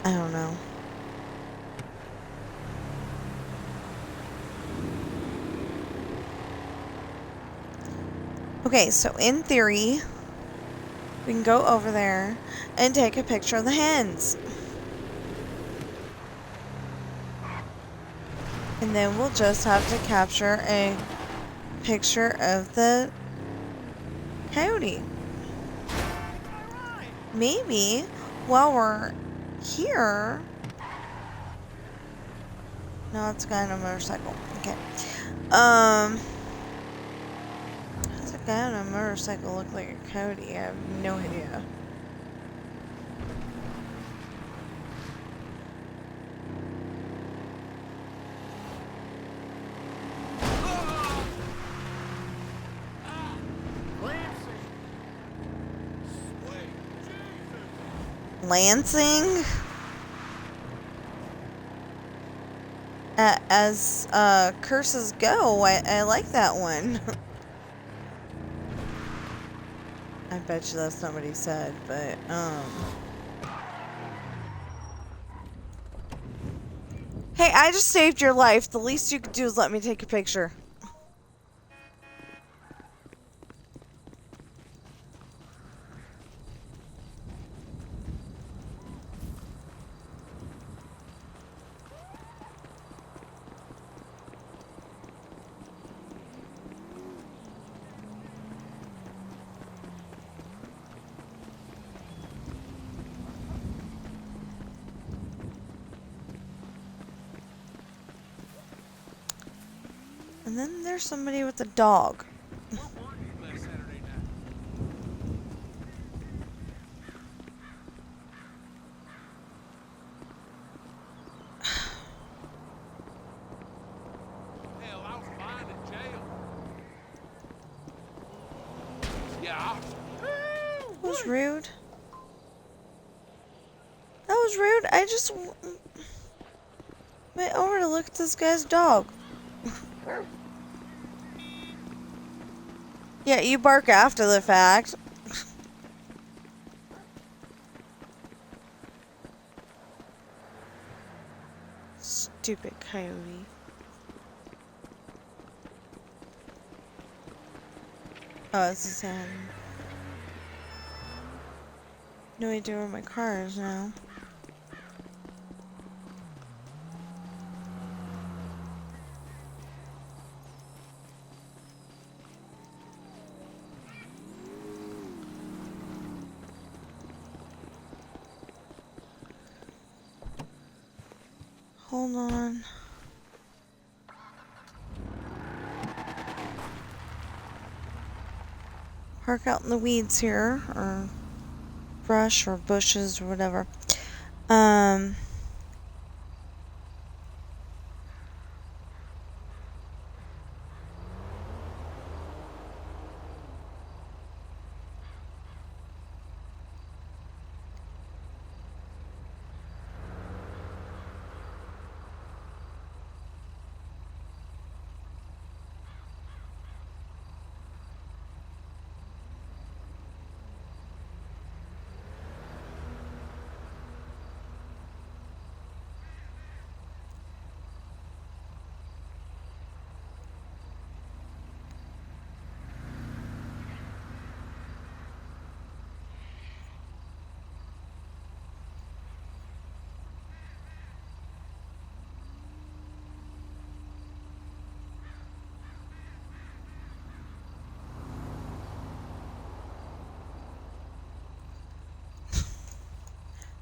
don't know. Okay, so in theory, we can go over there and take a picture of the hens. And then we'll just have to capture a picture of the coyote. Maybe while we're here... No, it's a guy on a motorcycle. Okay. How does a guy on a motorcycle look like a coyote? I have no idea. Lansing? As curses go, I like that one. I bet you that's not what he said, but, Hey, I just saved your life. The least you could do is let me take a picture. And then there's somebody with a dog. Where were you last Saturday night? Hell, I was fine in jail. Yeah. That was rude. That was rude. I just went over to look at this guy's dog. Yeah, you bark after the fact. Stupid coyote. Oh, it's the same. No idea where my car is now. Hold on. Park out in the weeds here, or brush, or bushes, or whatever.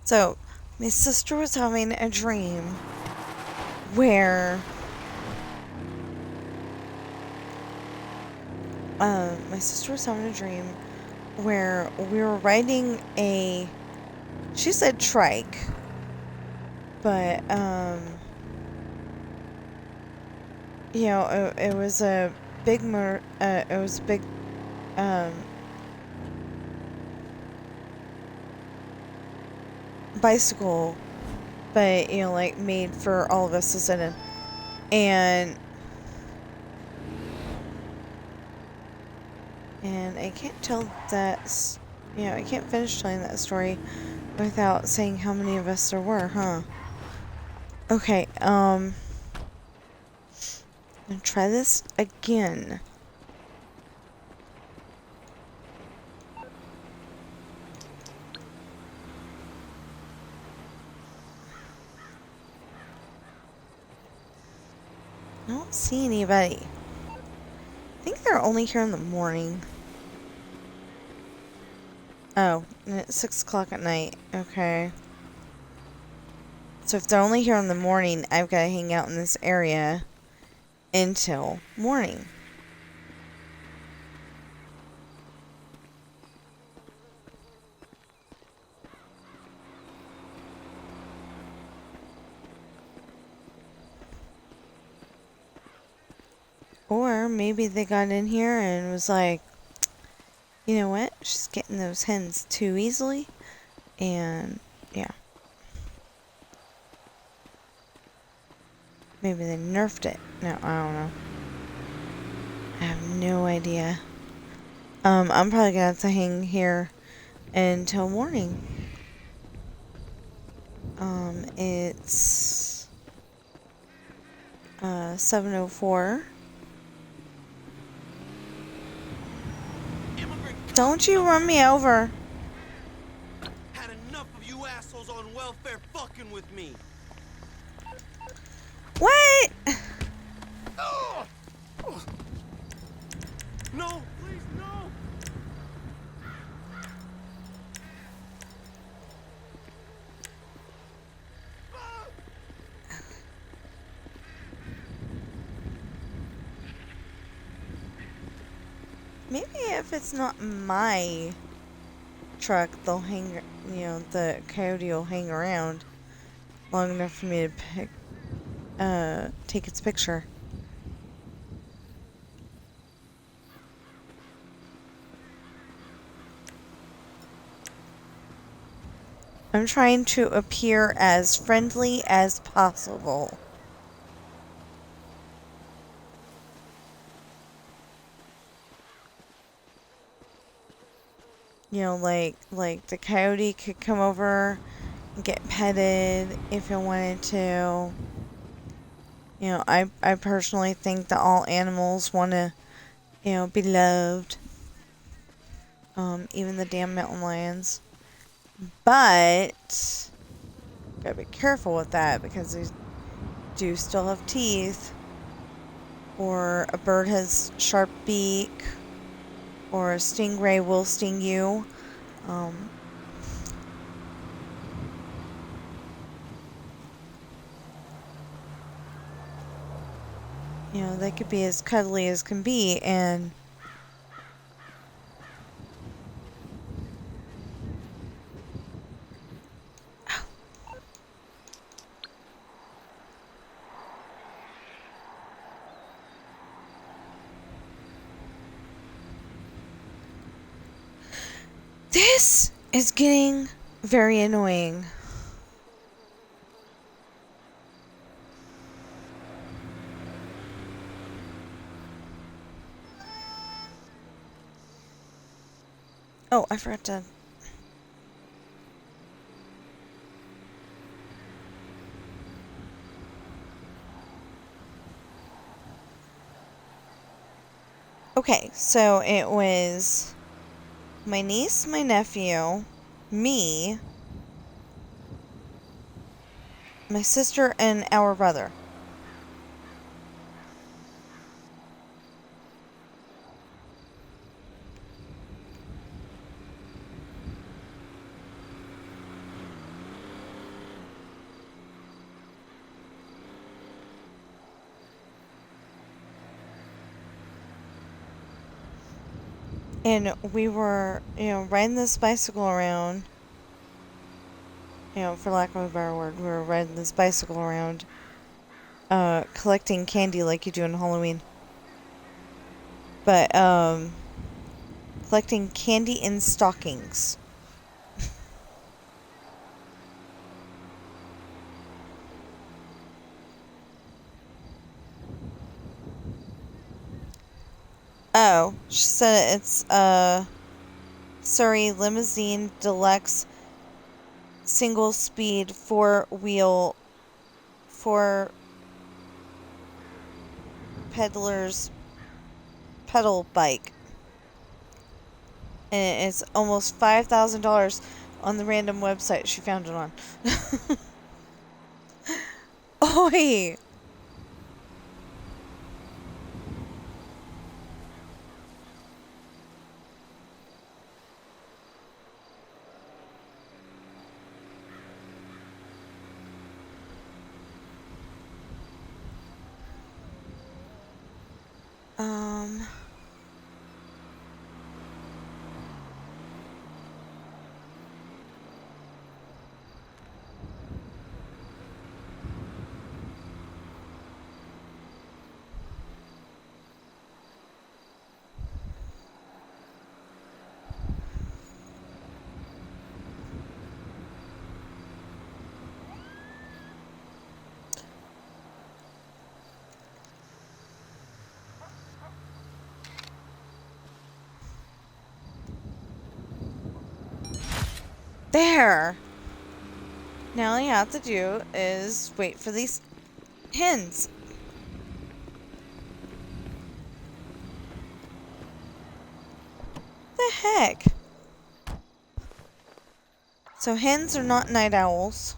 So, my sister was having a dream where we were riding a, she said trike, but you know, it was a big bicycle, but you know, like made for all of us to sit in, and I can't tell that, you know, I can't finish telling that story without saying how many of us there were, huh? Okay, I'm gonna try this again. I don't see anybody. I think they're only here in the morning. Oh, and it's 6 o'clock at night. Okay. So if they're only here in the morning, I've got to hang out in this area until morning. Or maybe they got in here and was like, you know what? She's getting those hens too easily. And Maybe they nerfed it. No, I don't know. I have no idea. I'm probably gonna have to hang here until morning. It's 7:04. Don't you run me over. Had enough of you assholes on welfare fucking with me. What? No, please, no. Maybe if it's not my truck, they'll hang, the coyote will hang around long enough for me to take its picture. I'm trying to appear as friendly as possible. Like the coyote could come over and get petted if it wanted to. I personally think that all animals want to, be loved. Even the damn mountain lions. But gotta be careful with that because they do still have teeth. Or a bird has sharp beak. Or a stingray will sting you. They could be as cuddly as can be, and this is getting very annoying. Oh, I forgot to... Okay, so it was my niece, my nephew, me, my sister, and our brother. And we were, riding this bicycle around. For lack of a better word, we were riding this bicycle around, collecting candy like you do in Halloween. But, collecting candy in stockings. Oh, she said it's, Surrey Limousine Deluxe Single Speed 4-wheel 4 peddlers pedal bike. And it's almost $5,000 on the random website she found it on. Oi! There! Now all you have to do is wait for these hens. The heck? So hens are not night owls.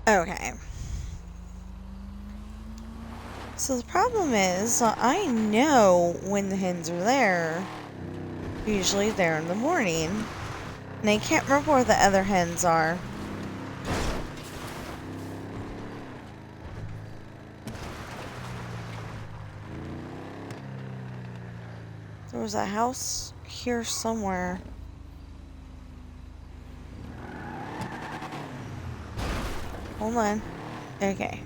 Okay. So the problem is, I know when the hens are there. Usually there in the morning. And I can't remember where the other hens are. There was a house here somewhere. Hold on. Okay.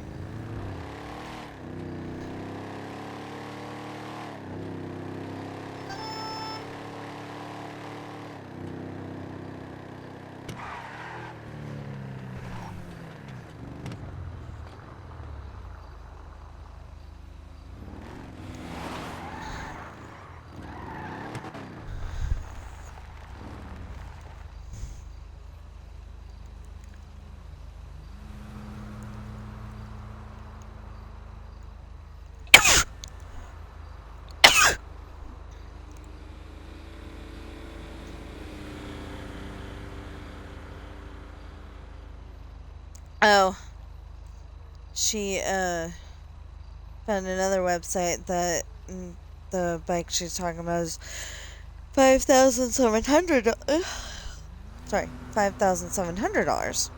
Oh. She, found another website that the bike she's talking about is $5,700. Sorry, $5,700.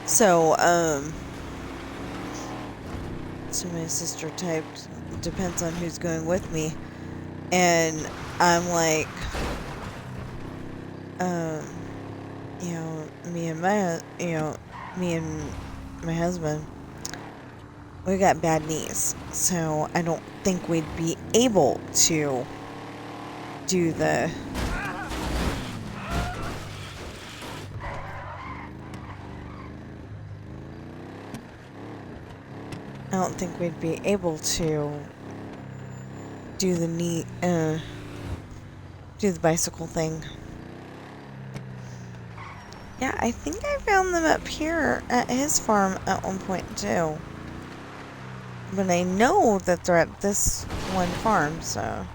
So, so my sister typed, depends on who's going with me. And I'm like, you know, me and my husband, we got bad knees. So I don't think we'd be able to do the... I don't think we'd be able to do the do the bicycle thing. Yeah, I think I found them up here at his farm at one point too. But I know that they're at this one farm, so...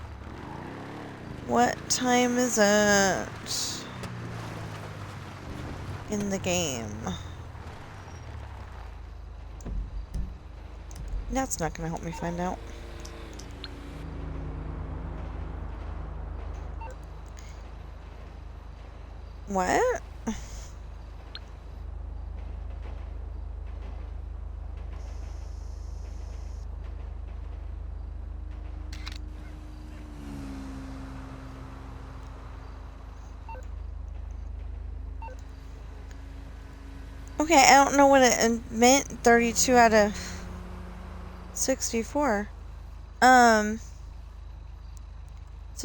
What time is it in the game? That's not gonna help me find out. What? Okay, I don't know what it meant. 32 out of 64. So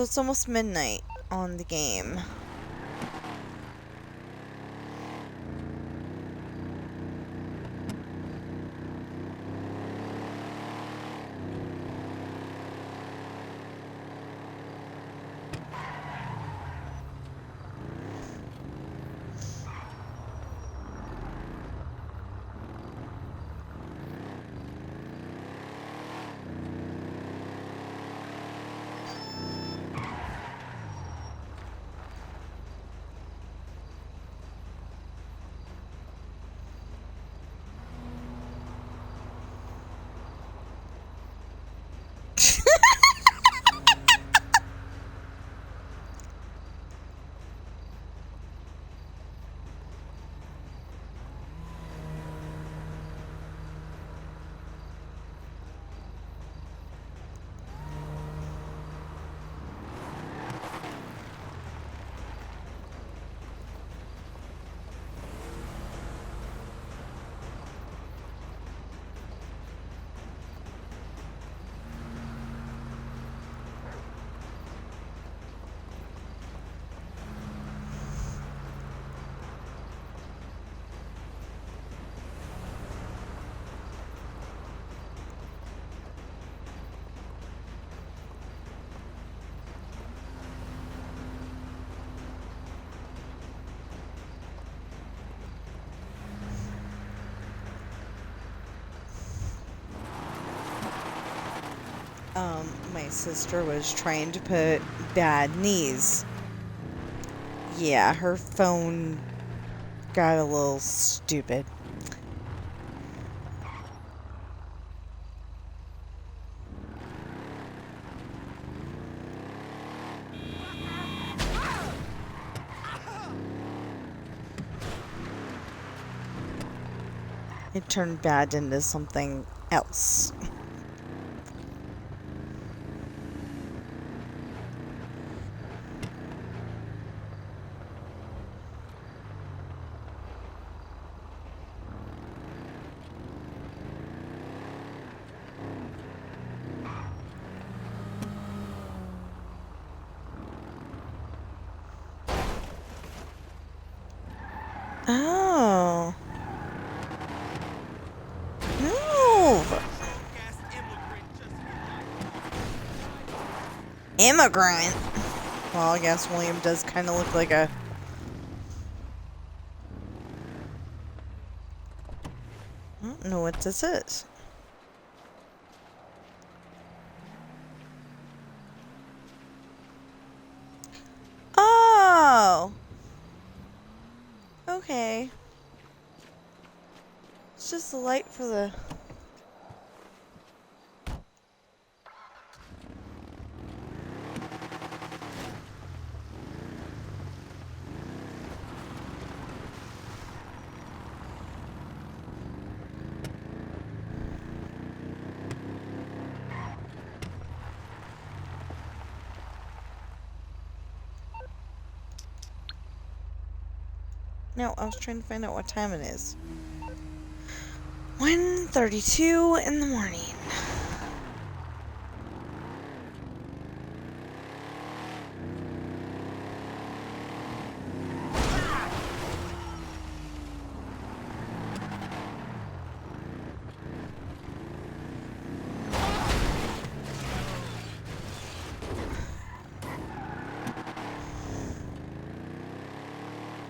it's almost midnight on the game. my sister was trying to put bad knees. Yeah, her phone got a little stupid. It turned bad into something else. Oh. Move! Gas immigrant just Immigrant? Well, I guess William does kind of look like a... I don't know what this is. Oh! Okay. It's just the light for the... No, I was trying to find out what time it is. 1:32 in the morning.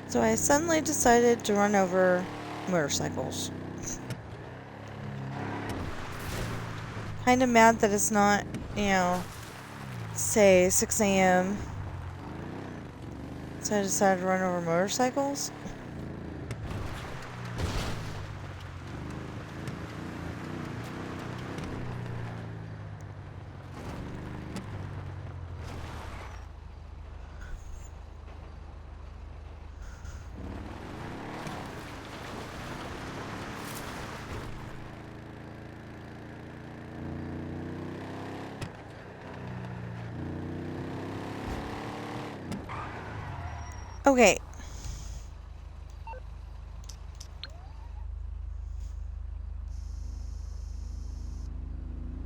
So I suddenly decided to run over motorcycles. Kind of mad that it's not, say 6 a.m. So I decided to run over motorcycles. Okay.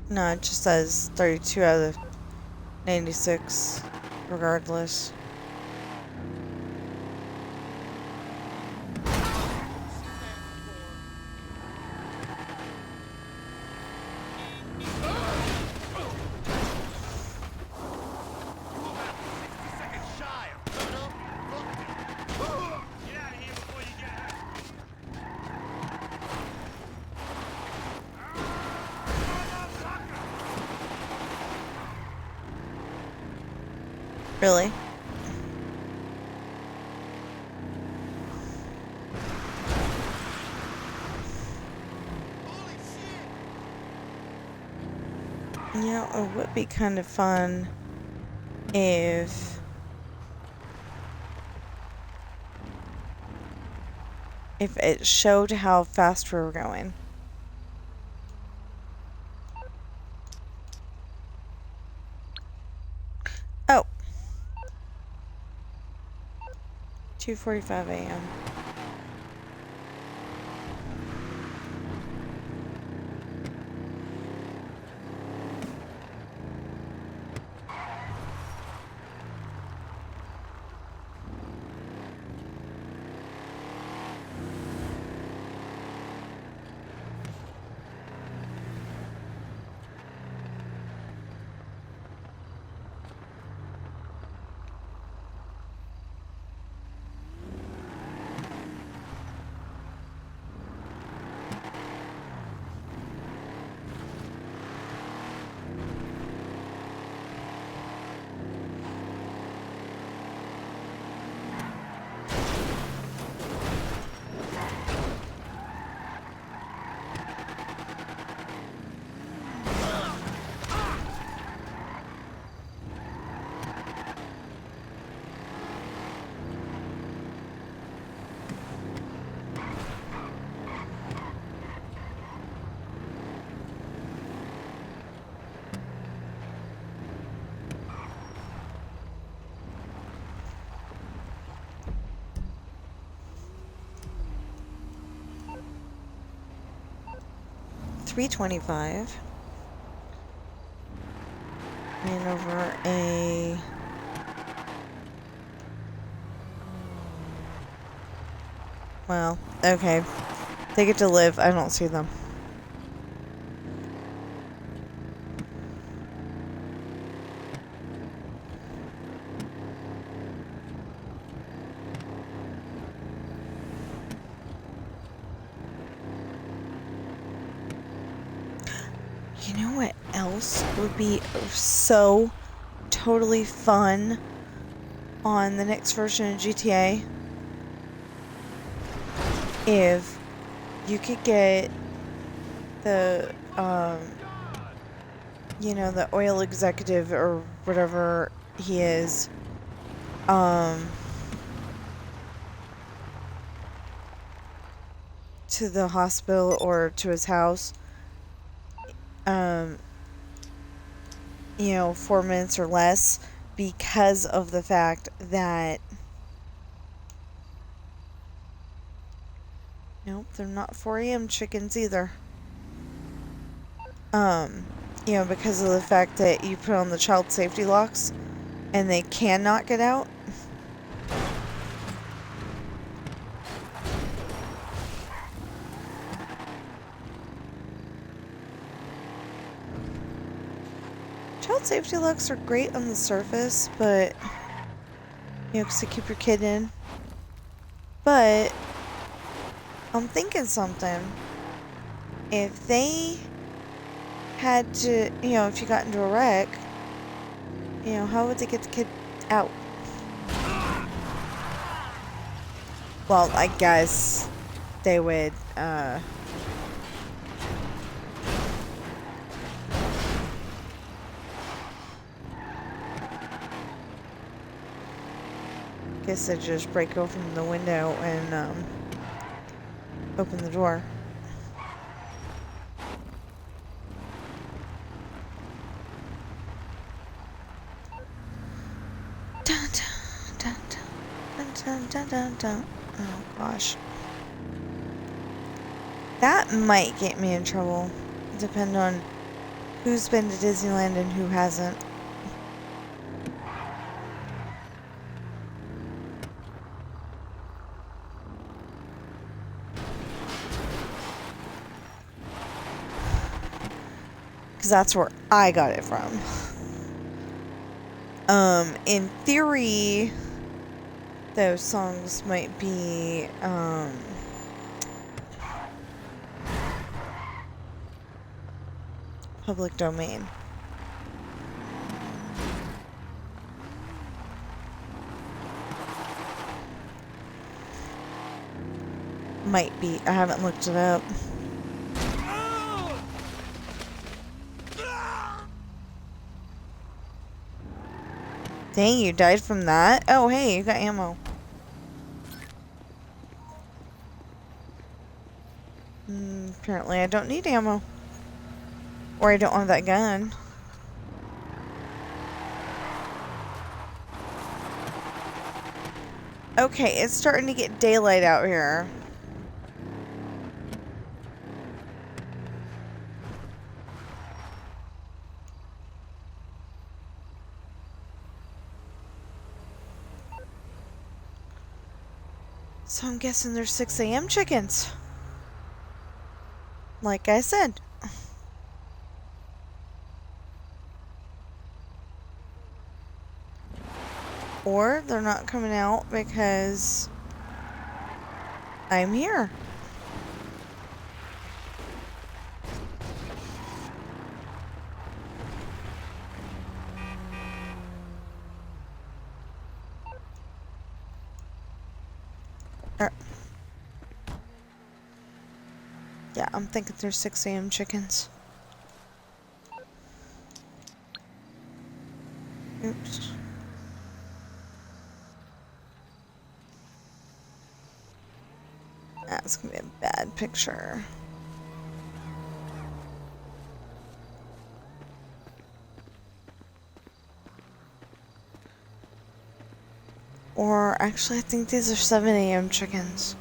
No, it just says 32 out of 96, regardless. Really? You know, it would be kind of fun if it showed how fast we were going. Oh. 2:45 a.m. 325. Ran over a... Well, okay. They get to live. I don't see them. You know what else would be so totally fun on the next version of GTA? If you could get the, you know, the oil executive or whatever he is, to the hospital or to his house, you know, 4 minutes or less, because of the fact that... Nope, they're not 4 a.m. chickens either. You know, because of the fact that you put on the child safety locks and they cannot get out. Child safety locks are great on the surface, but, you know, because they keep your kid in. But I'm thinking something. If they had to, you know, if you got into a wreck, you know, how would they get the kid out? Well, I guess they would, guess they'd just break open the window and, open the door. Dun, dun, dun, dun, dun, dun, dun. Oh gosh. That might get me in trouble. Depend on who's been to Disneyland and who hasn't. Because that's where I got it from. In theory, those songs might be, public domain. Might be. I haven't looked it up. Dang, you died from that? Oh, hey, you got ammo. Apparently I don't need ammo. Or I don't have that gun. Okay, it's starting to get daylight out here. So I'm guessing there's 6 a.m. chickens. Like I said. Or they're not coming out because I'm here. Yeah, I'm thinking there's 6 a.m. chickens. Oops. That's gonna be a bad picture. Or actually, I think these are 7 a.m. chickens.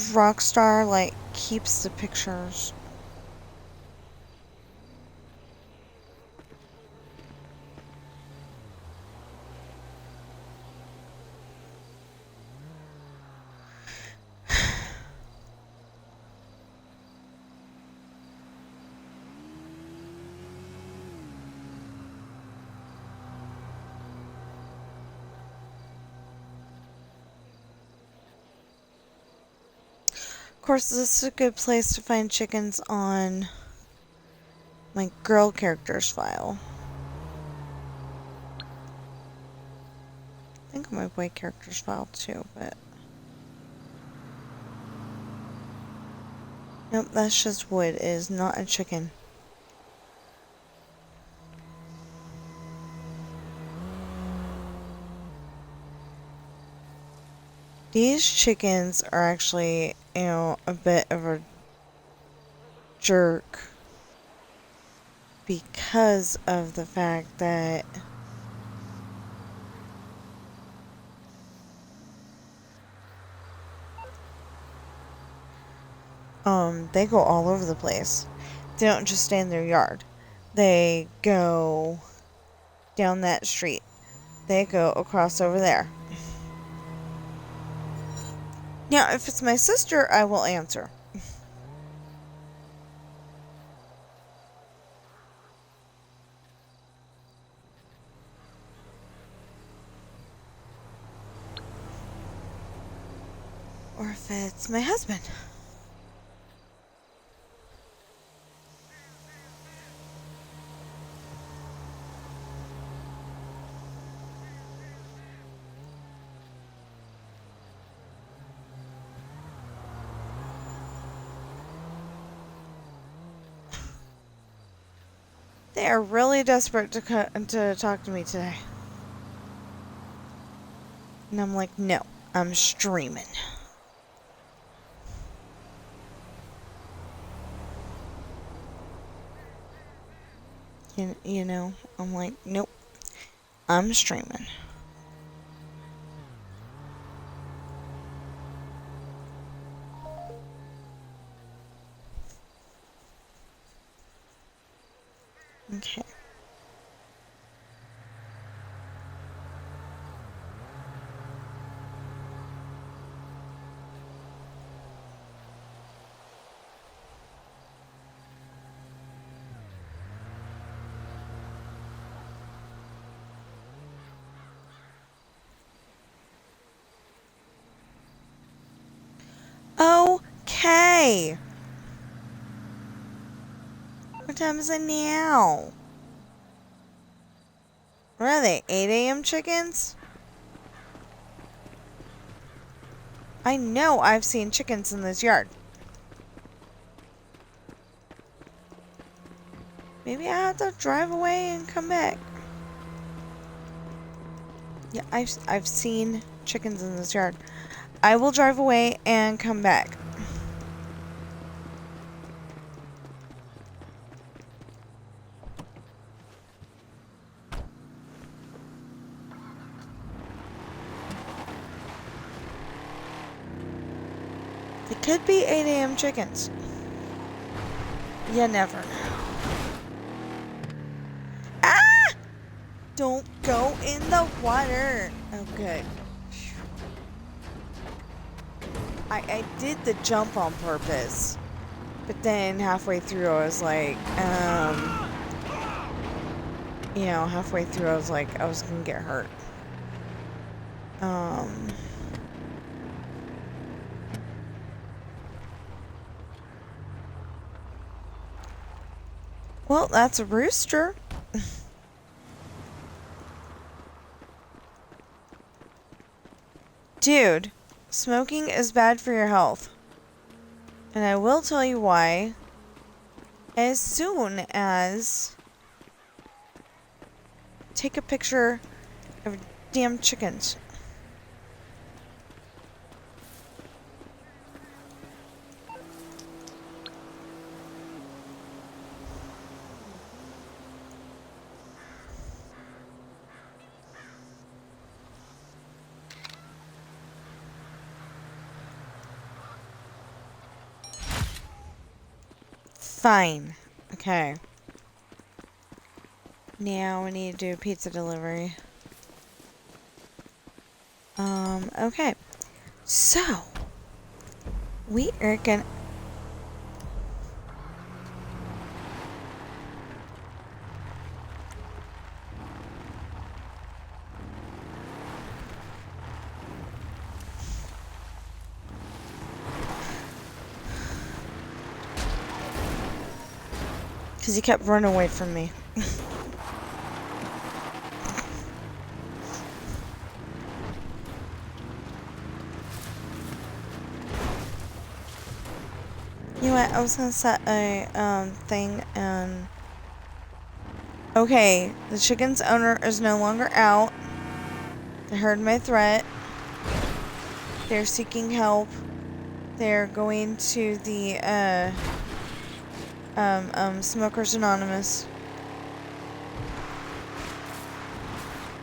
Rockstar, like, keeps the pictures. Of course, this is a good place to find chickens on my girl characters file. I think on my boy characters file too, but... Nope, that's just wood. It is not a chicken. These chickens are actually, you know, a bit of a jerk because of the fact that they go all over the place. They don't just stay in their yard. They go down that street. They go across over there. Now, if it's my sister, I will answer. Or if it's my husband. They are really desperate to talk to me today. And I'm like, no, I'm streaming. You know, I'm like, nope, I'm streaming. Okay. Okay. What time is it now? What are they, 8 a.m. chickens? I know I've seen chickens in this yard. Maybe I have to drive away and come back. Yeah, I've seen chickens in this yard. I will drive away and come back. It could be 8 a.m. chickens. You never know. Ah! Don't go in the water. Oh, good. I did the jump on purpose. But then halfway through I was like, you know, halfway through I was like, I was gonna get hurt. Well, that's a rooster. Dude, smoking is bad for your health. And I will tell you why as soon as take a picture of damn chickens. Fine. Okay. Now we need to do pizza delivery. Okay. So, we are gonna... Because he kept running away from me. You know what? I was gonna set a thing and... Okay, the chicken's owner is no longer out. They heard my threat. They're seeking help. They're going to the Smokers Anonymous.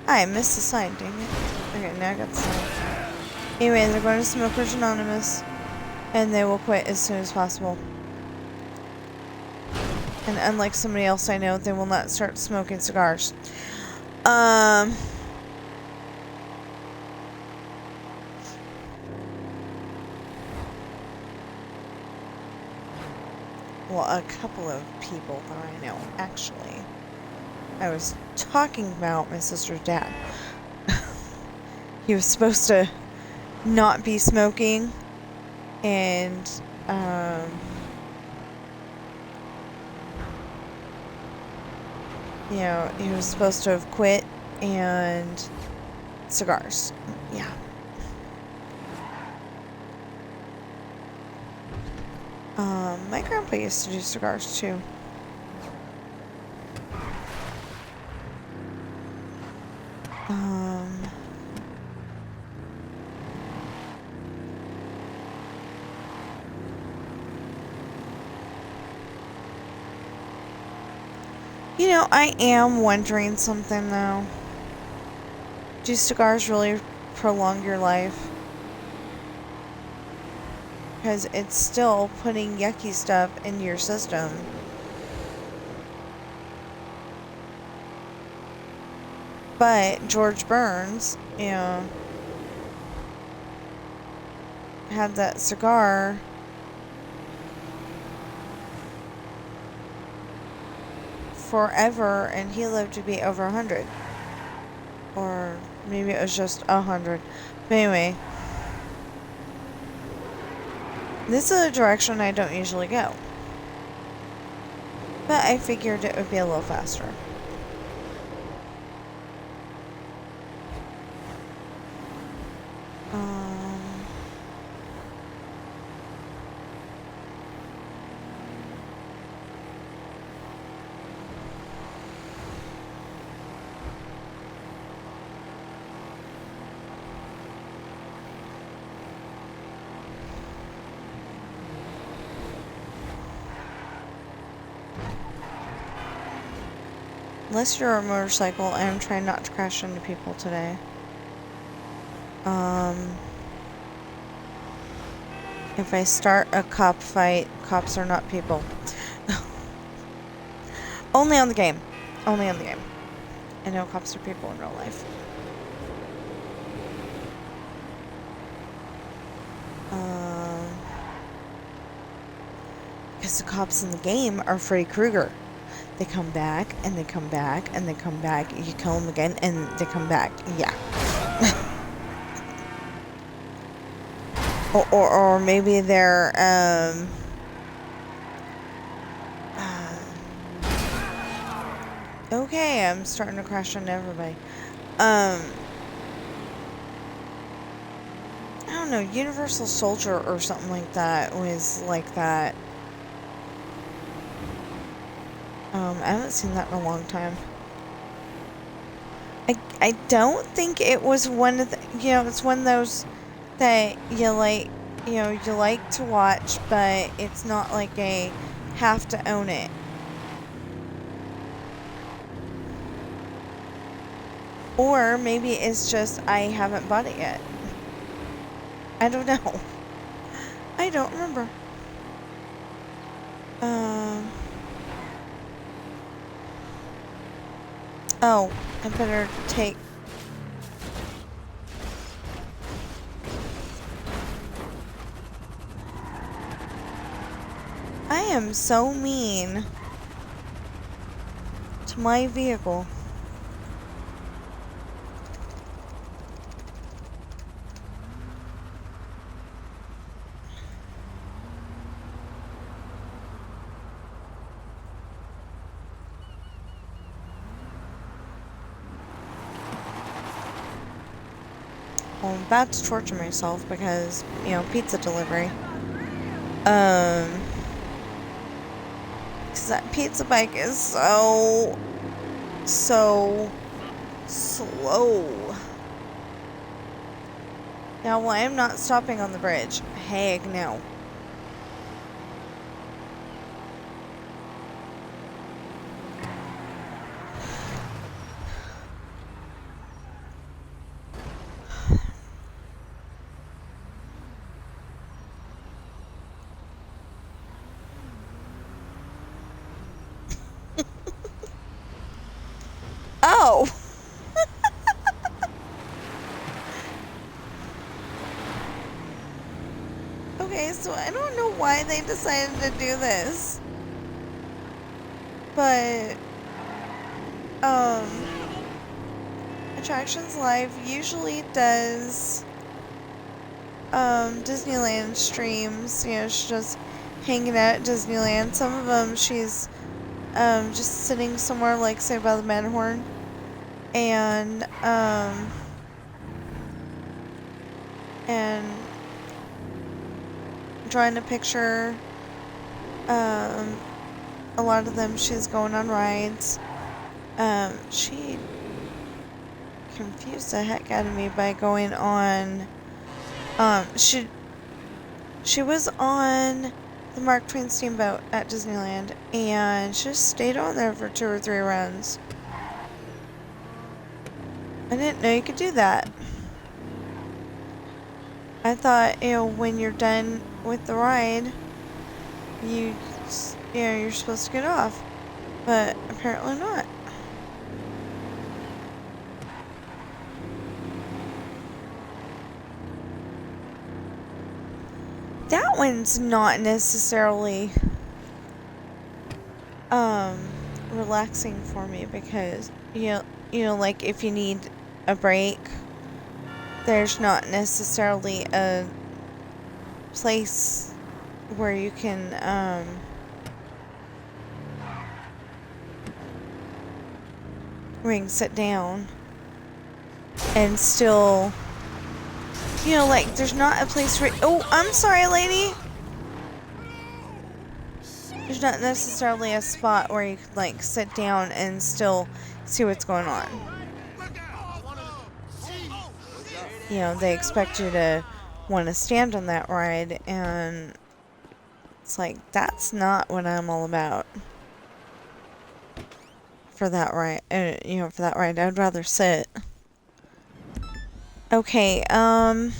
I missed the sign, dang it. Okay, now I got the sign. Anyway, they're going to Smokers Anonymous. And they will quit as soon as possible. And unlike somebody else I know, they will not start smoking cigars. Well, a couple of people that I know, actually. I was talking about my sister's dad. He was supposed to not be smoking. And, you know, he was supposed to have quit, and cigars. Yeah. My grandpa used to do cigars, too. You know, I am wondering something, though. Do cigars really prolong your life? Because it's still putting yucky stuff into your system. But George Burns, you know, had that cigar forever, and he lived to be over 100. Or maybe it was just 100. But anyway, this is a direction I don't usually go. But I figured it would be a little faster. Unless you're a motorcycle, I am trying not to crash into people today. If I start a cop fight, cops are not people. Only on the game. Only on the game. I know cops are people in real life. Because the cops in the game are Freddy Krueger. They come back, and they come back, and they come back. You kill them again, and they come back. Yeah. or maybe they're, okay, I'm starting to crash on everybody. I don't know, Universal Soldier or something like that was like that. I haven't seen that in a long time. I don't think it was one of the, you know, it's one of those that you like, you know, you like to watch, but it's not like a have to own it. Or maybe it's just I haven't bought it yet. I don't know. I don't remember. Oh, I better take... I am so mean to my vehicle. Well, I'm about to torture myself because, you know, pizza delivery. Because that pizza bike is so slow. Now, well, I'm not stopping on the bridge. Heck no. Oh! Okay, so I don't know why they decided to do this. But, Attractions Live usually does, Disneyland streams. You know, she's just hanging out at Disneyland. Some of them she's, just sitting somewhere, like, say, by the Matterhorn. And drawing a picture. A lot of them she's going on rides. She confused the heck out of me by going on, she was on the Mark Twain Steamboat at Disneyland, and she just stayed on there for 2 or 3 runs. I didn't know you could do that. I thought, you know, when you're done with the ride, you know, you're supposed to get off. But apparently not. That one's not necessarily relaxing for me because you know, like if you need a break, there's not necessarily a place where you can sit down and still, you know, like there's not a place where, oh, I'm sorry, lady. There's not necessarily a spot where you could like sit down and still see what's going on. You know, they expect you to want to stand on that ride, and it's like, that's not what I'm all about. For that ride, you know, for that ride, I'd rather sit. Okay, and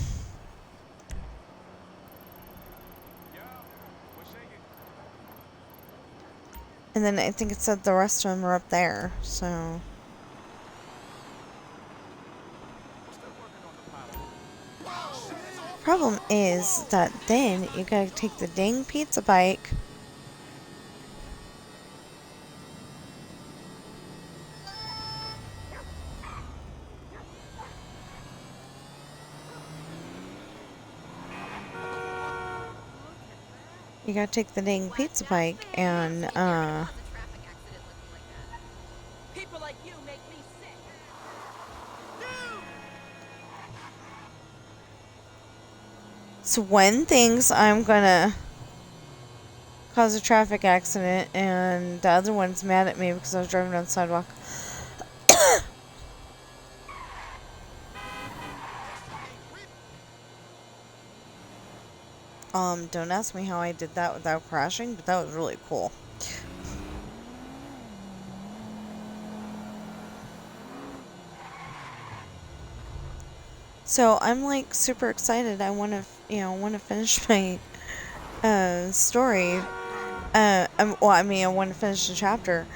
then I think it said the rest of them are up there, so. Problem is that then you gotta take the dang pizza bike and People like you make me sick. so one thinks I'm gonna cause a traffic accident, and the other one's mad at me because I was driving on the sidewalk. Don't ask me how I did that without crashing, but that was really cool. So I'm like super excited. I want to finish my story. Well, I mean, I want to finish the chapter.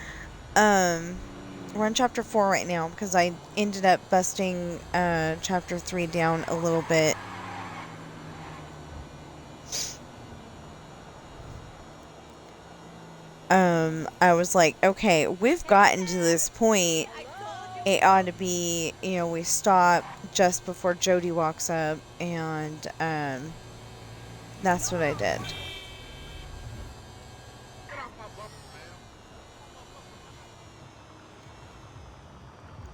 We're on chapter 4 right now because I ended up busting chapter 3 down a little bit. I was like, okay, we've gotten to this point. It ought to be, you know, we stop just before Jody walks up, and that's what I did.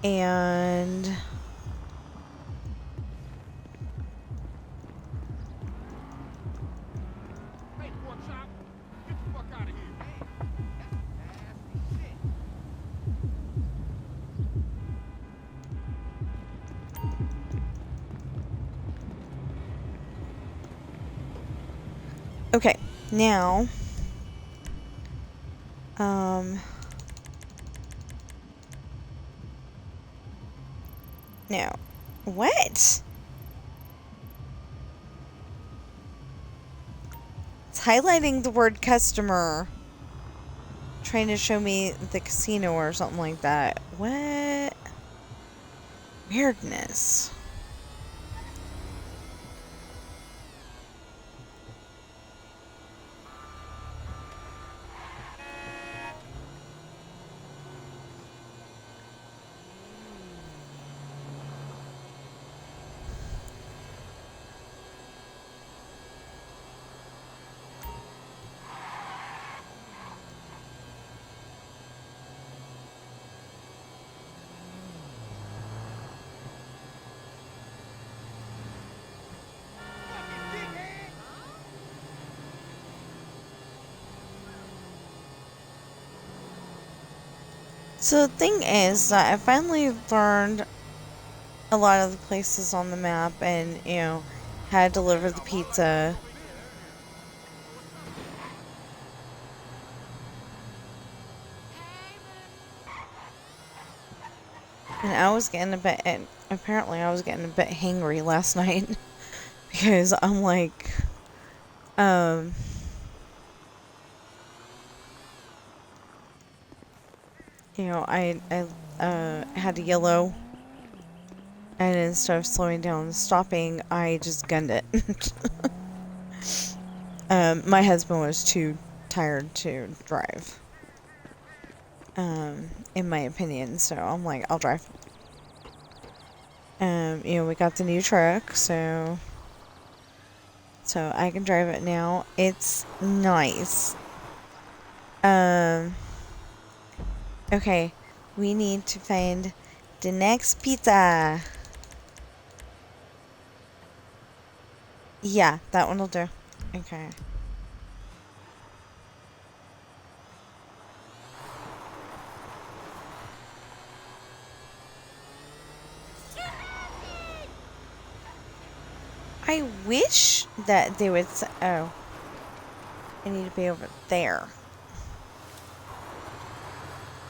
And okay, now now what? It's highlighting the word customer, trying to show me the casino or something like that. What weirdness. So the thing is that I finally learned a lot of the places on the map and, you know, how to deliver the pizza. And I was getting a bit, and apparently I was getting a bit hangry last night because I'm like, you know, I had a yellow, and instead of slowing down and stopping, I just gunned it. My husband was too tired to drive, in my opinion, so I'm like, I'll drive. You know, we got the new truck, so I can drive it now. It's nice. Okay, we need to find the next pizza. Yeah, that one will do. Okay. I wish that they would oh. I need to be over there.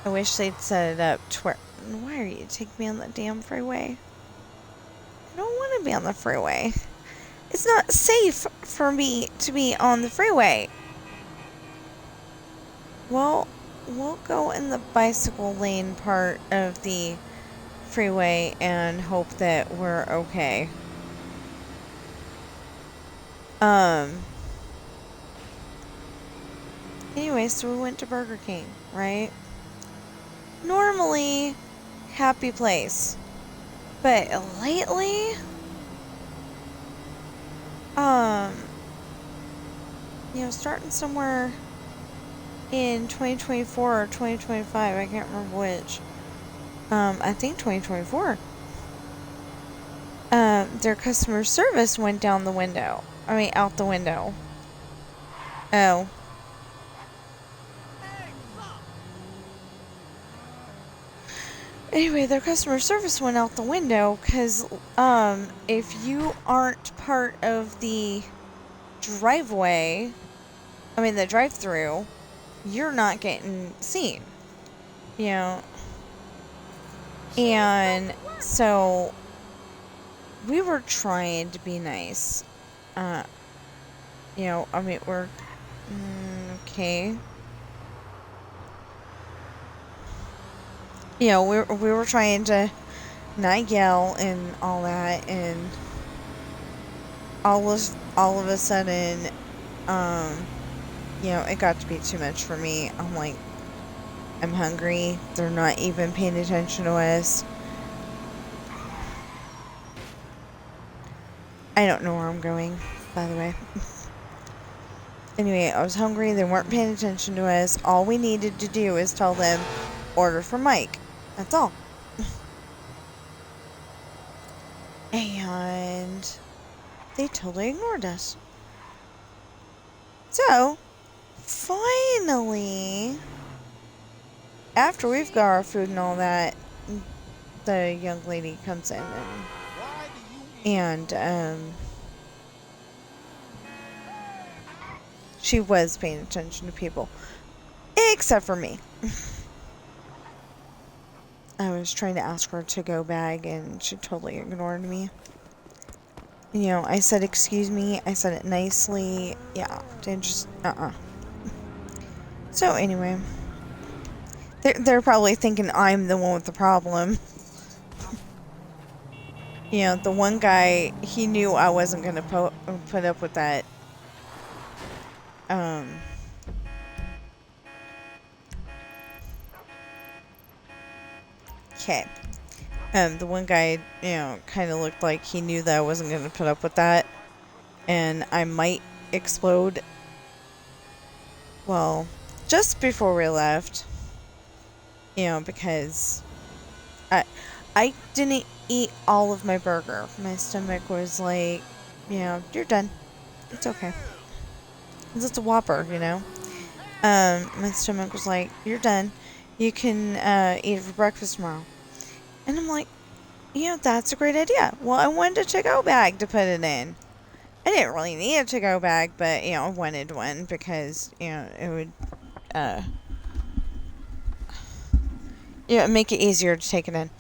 I wish they'd set it up to where... Why are you taking me on the damn freeway? I don't want to be on the freeway. It's not safe for me to be on the freeway. Well, we'll go in the bicycle lane part of the freeway and hope that we're okay. Anyway, so we went to Burger King, right? Normally, happy place. But lately, you know, starting somewhere in 2024 or 2025, I can't remember which. I think 2024. Their customer service went down the window. I mean, out the window. Oh. Anyway, their customer service went out the window because, if you aren't part of the driveway, I mean, the drive-through, you're not getting seen. You know? And so, we were trying to be nice. You know, I mean, we're... okay. You know, we were trying to not yell and all that, and all of a sudden, you know, it got to be too much for me. I'm like, I'm hungry. They're not even paying attention to us. I don't know where I'm going, by the way. Anyway, I was hungry. They weren't paying attention to us. All we needed to do is tell them, order for Mike. That's all. And they totally ignored us. So, finally, after we've got our food and all that, the young lady comes in and she was paying attention to people. Except for me. I was trying to ask her to go bag and she totally ignored me. You know, I said, excuse me. I said it nicely. Yeah, didn't just, So anyway, they're probably thinking I'm the one with the problem. You know, the one guy, he knew I wasn't going to put up with that. Okay. The one guy, you know, kind of looked like he knew that I wasn't going to put up with that. And I might explode. Well, just before we left. You know, because I didn't eat all of my burger. My stomach was like, you know, you're done. It's okay. It's a Whopper, you know. My stomach was like, you're done. You can eat it for breakfast tomorrow. And I'm like, you know, that's a great idea. Well, I wanted a to-go bag to put it in. I didn't really need a to-go bag, but, you know, I wanted one because, you know, it would, you know, make it easier to take it in.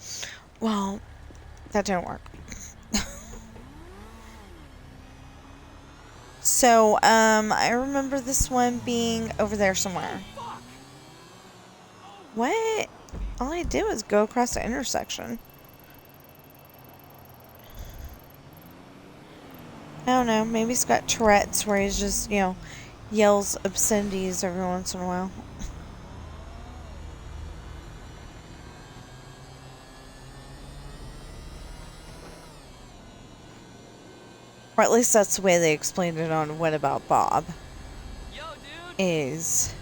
Well, that didn't work. So, I remember this one being over there somewhere. What? All I did was go across the intersection. I don't know. Maybe he's got Tourette's where he's just, you know, yells obscenities every once in a while. Or at least that's the way they explained it on What About Bob. Yo, dude. Is,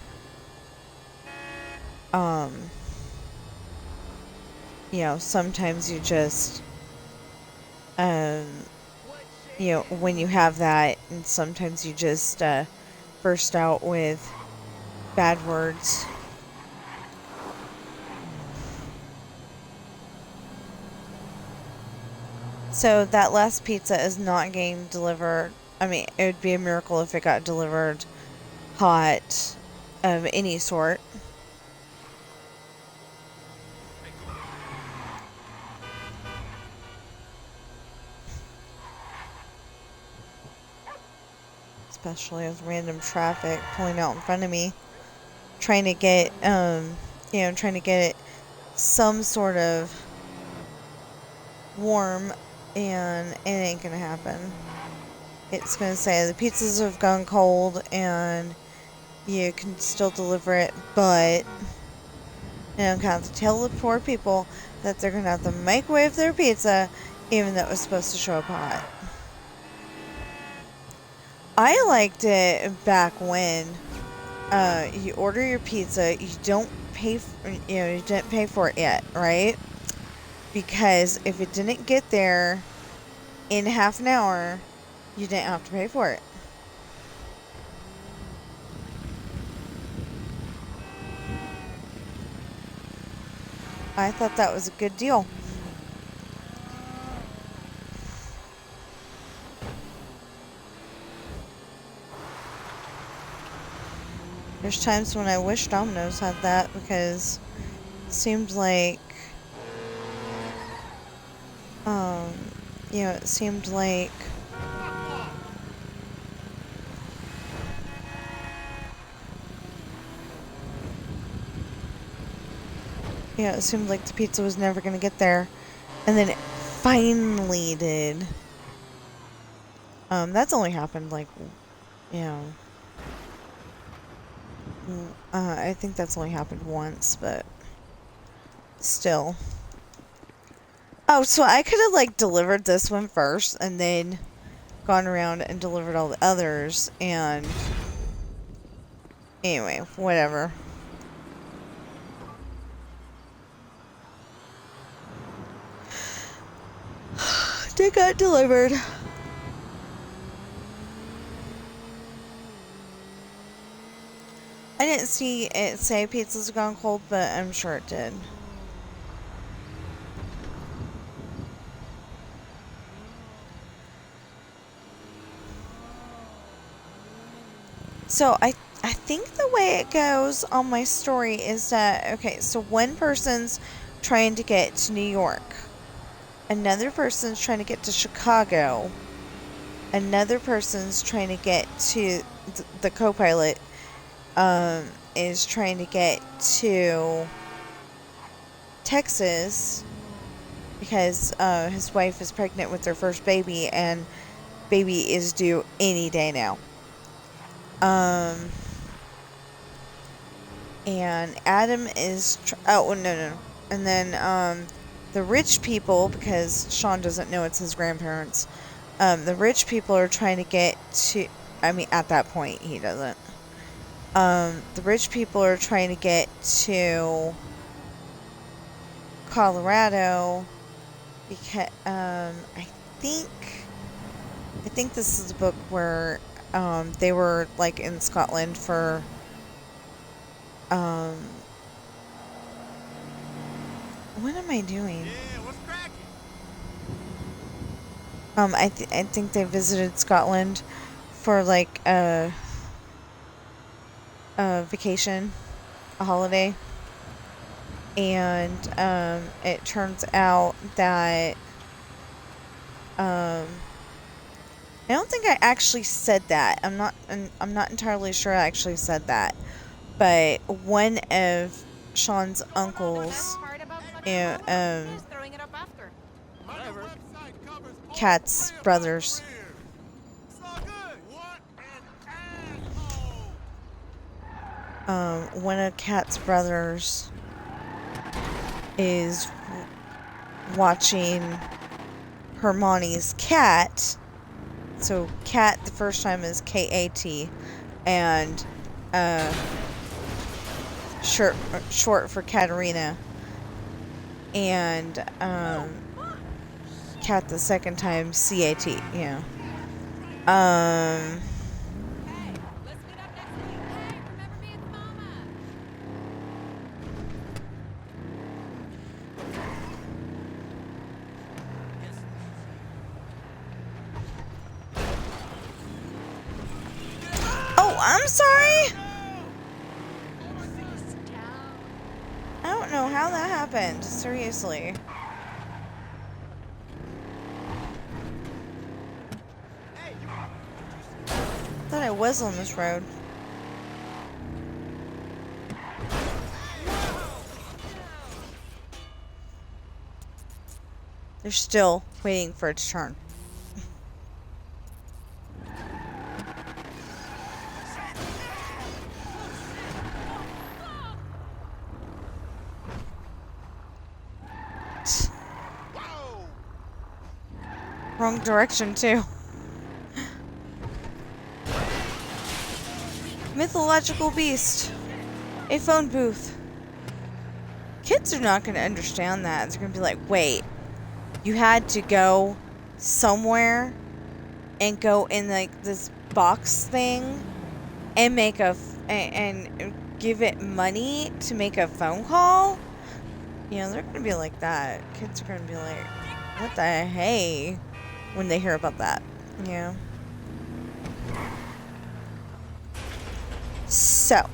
you know, sometimes you just, you know, when you have that, and sometimes you just, burst out with bad words. So that last pizza is not getting delivered. I mean, it would be a miracle if it got delivered hot of any sort. Especially with random traffic pulling out in front of me. Trying to get, you know, trying to get it some sort of warm, and it ain't gonna happen. It's gonna say the pizzas have gone cold and you can still deliver it, but you know, gonna have to tell the poor people that they're gonna have to microwave their pizza even though it was supposed to show up hot. I liked it back when you order your pizza, you don't pay for, you know, you didn't pay for it yet, right? Because if it didn't get there in half an hour, you didn't have to pay for it. I thought that was a good deal. There's times when I wish Domino's had that because it seemed like, you know, it seemed like Yeah, it seemed like the pizza was never going to get there. And then it finally did. That's only happened, like, you know... I think that's only happened once, but... Still. Oh, so I could have, like, delivered this one first, and then gone around and delivered all the others, and... Anyway, whatever. They got delivered. I didn't see it say pizza's gone cold, but I'm sure it did. So I think the way it goes on my story is that, okay, so one person's trying to get to New York. Another person's trying to get to Chicago. Another person's trying to get to the co-pilot is trying to get to Texas because his wife is pregnant with their first baby, and baby is due any day now. And Adam is oh no. And then the rich people, because Sean doesn't know it's his grandparents, the rich people are trying to get to, I mean, at that point he doesn't. The rich people are trying to get to Colorado because I think this is a book where they were like in Scotland for what am I doing? Yeah, what's cracking? I think they visited Scotland for like a vacation, a holiday. And it turns out that I don't think I actually said that. I'm not entirely sure I actually said that. But one of Sean's uncles, Hard about you fucking know, Just throwing it up after. Whatever. Kat's brothers. It's all good. What an asshole. One of Kat's brothers is watching Hermione's cat. So Kat the first time is K-A-T, and short for Katerina. And Kat the second time C-A-T, yeah. Hey, let's meet up next week. Hey, remember me? It's Mama. Oh, I'm sorry! I don't know how that happened, seriously. Thought I was on this road. They're still waiting for it to turn. Wrong direction, too. Mythological beast. A phone booth. Kids are not going to understand that. They're going to be like, wait, you had to go somewhere and go in like this box thing and make and give it money to make a phone call? You know, they're going to be like that. Kids are going to be like, what the hey, when they hear about that. Yeah. So,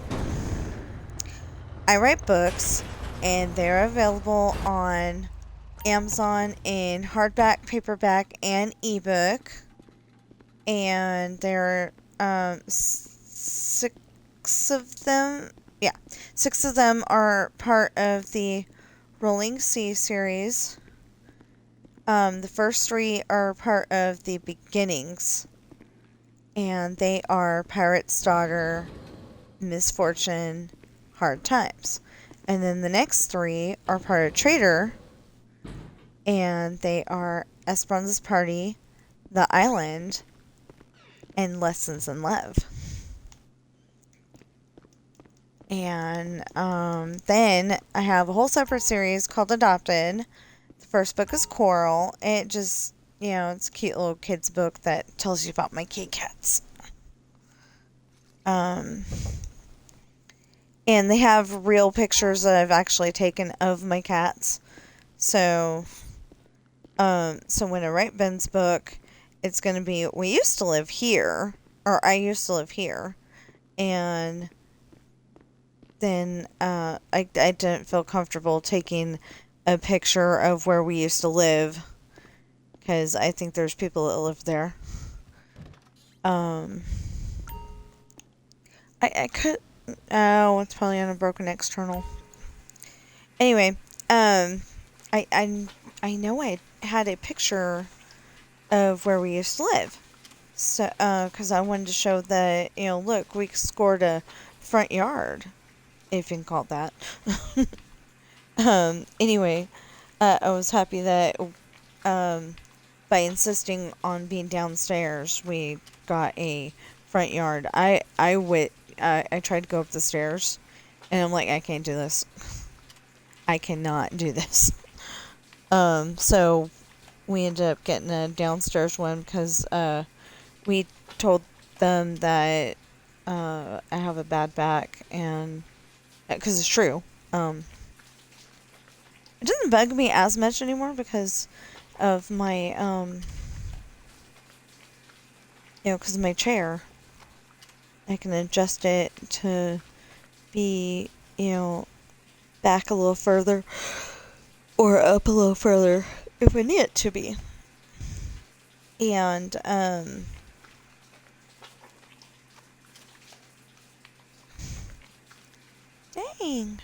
I write books, and they're available on Amazon in hardback, paperback, and ebook. And there are 6 of them. Yeah, 6 of them are part of the Rolling Sea series. The first 3 are part of the beginnings, and they are Pirate's Daughter, Misfortune, Hard Times. And then the next 3 are part of Traitor, and they are Esperanza's Party, The Island, and Lessons in Love. And then I have a whole separate series called Adopted. The first book is Coral. It just, it's a cute little kid's book that tells you about my kitty cats. And they have real pictures that I've actually taken of my cats. So when I write Ben's book, it's going to be, we used to live here, or I used to live here, and then I didn't feel comfortable taking a picture of where we used to live, because I think there's people that live there. I could, it's probably on a broken external. Anyway, I know I had a picture of where we used to live. So, because I wanted to show that, look, we scored a front yard, if you can call it that. Anyway, I was happy that, by insisting on being downstairs, we got a front yard. I tried to go up the stairs, and I'm like, I can't do this. I cannot do this. So we ended up getting a downstairs one because we told them that I have a bad back, and because it's true. It doesn't bug me as much anymore because of my because of my chair. I can adjust it to be back a little further or up a little further if I need it to be. And dang.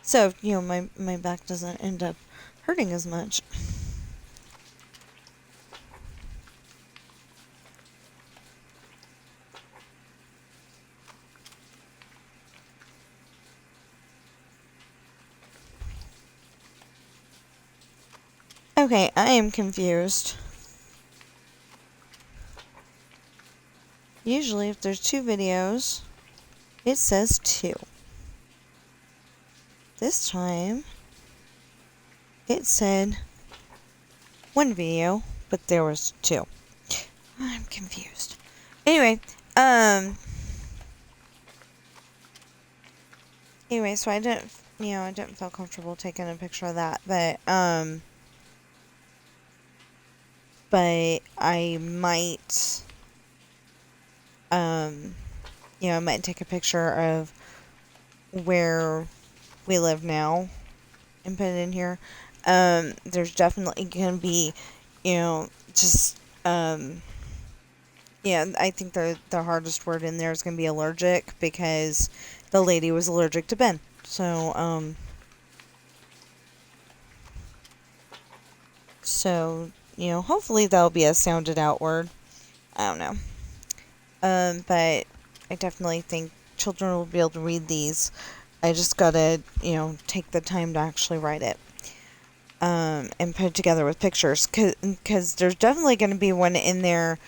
So, my back doesn't end up hurting as much. Okay, I am confused. Usually, if there's 2 videos, it says 2. This time, it said 1 video, but there was 2. I'm confused. Anyway, so I didn't feel comfortable taking a picture of that, but I might, I might take a picture of where we live now and put it in here. There's definitely gonna be, just, I think the hardest word in there is gonna be allergic, because the lady was allergic to Ben. So, hopefully that'll be a sounded out word. I don't know. But I definitely think children will be able to read these. I just gotta, take the time to actually write it. And put it together with pictures. Because there's definitely going to be one in there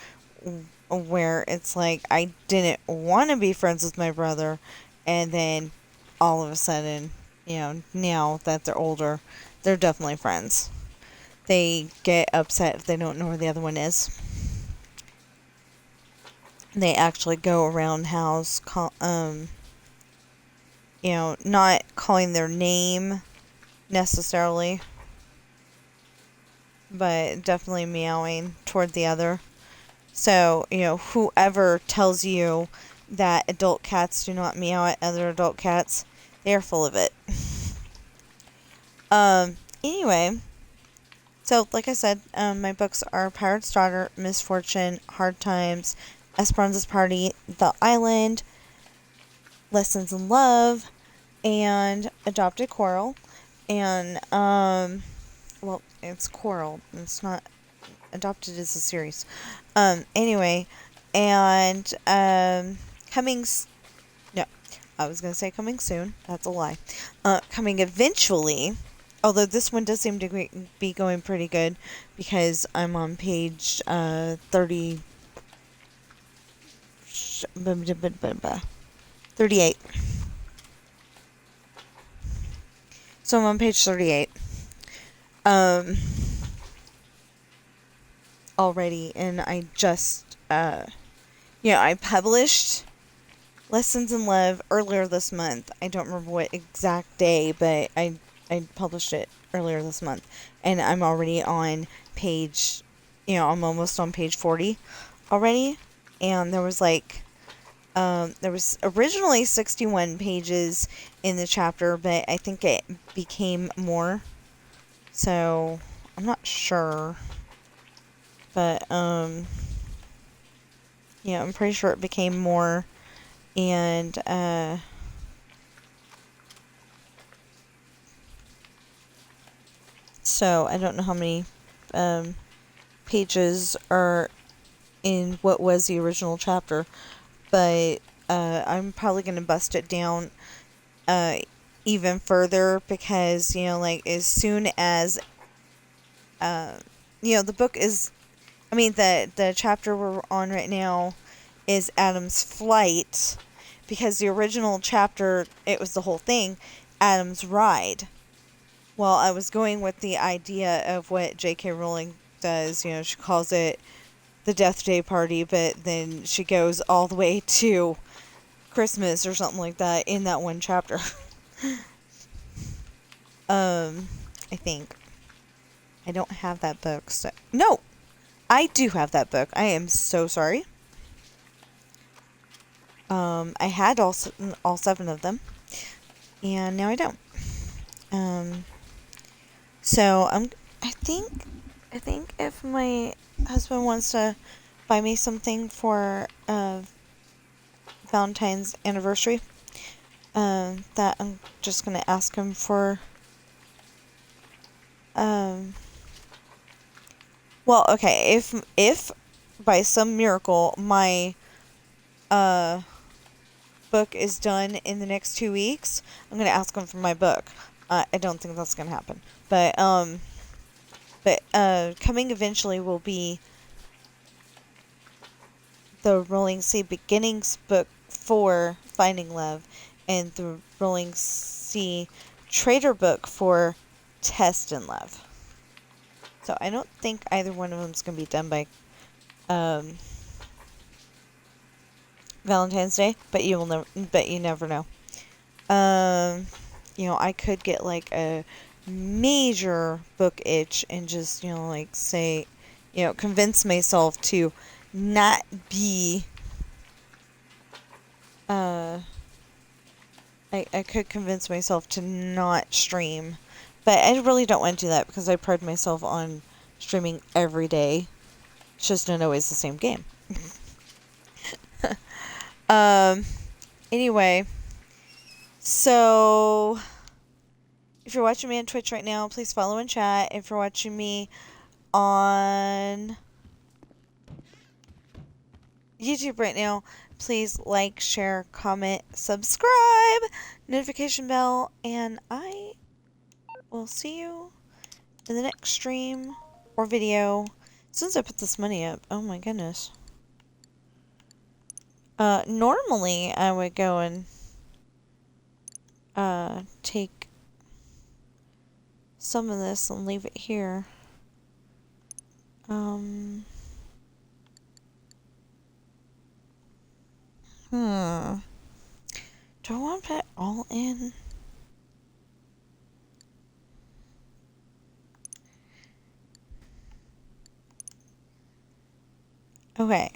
where it's like, I didn't want to be friends with my brother. And then all of a sudden, now that they're older, they're definitely friends. They get upset if they don't know where the other one is. They actually go around house, not calling their name necessarily, but definitely meowing toward the other. So, whoever tells you that adult cats do not meow at other adult cats, they're full of it. Anyway, so like I said, my books are Pirate's Daughter, Misfortune, Hard Times, Esperanza's Party, The Island, Lessons in Love, and Adopted Coral. And, well, it's Coral. It's not... Adopted is a series. Anyway, and, coming... No, I was going to say coming soon. That's a lie. Coming eventually... Although this one does seem to be going pretty good, because I'm on page 38. So I'm on page 38 already, and I just I published Lessons in Love earlier this month. I don't remember what exact day, but I published it earlier this month, and I'm already on page, I'm almost on page 40 already, and there was there was originally 61 pages in the chapter, but I think it became more, so I'm not sure, but, I'm pretty sure it became more, and, so I don't know how many pages are in what was the original chapter, but I'm probably going to bust it down even further, because as soon as the book is, the chapter we're on right now is Adam's flight, because the original chapter, it was the whole thing, Adam's ride. Well, I was going with the idea of what J.K. Rowling does. She calls it the Death Day Party, but then she goes all the way to Christmas or something like that in that one chapter. I think. I don't have that book. So no! I do have that book. I am so sorry. I had all 7 of them, and now I don't. So I think if my husband wants to buy me something for Valentine's anniversary, that I'm just gonna ask him for. Well, okay, if by some miracle my book is done in the next 2 weeks, I'm gonna ask him for my book. I don't think that's gonna happen, but coming eventually will be the Rolling Sea Beginnings book for Finding Love, and the Rolling Sea Traitor book for Test in Love. So I don't think either one of them is going to be done by Valentine's Day, but you never know. I could get like a major book itch and just, say, convince myself to not be, I could convince myself to not stream, but I really don't want to do that, because I pride myself on streaming every day. It's just not always the same game. Anyway, so if you're watching me on Twitch right now, please follow and chat. If you're watching me on YouTube right now, please like, share, comment, subscribe, notification bell, and I will see you in the next stream or video as soon as I put this money up. Oh my goodness. Normally I would go and take some of this and leave it here. Do I want to put it all in? Okay.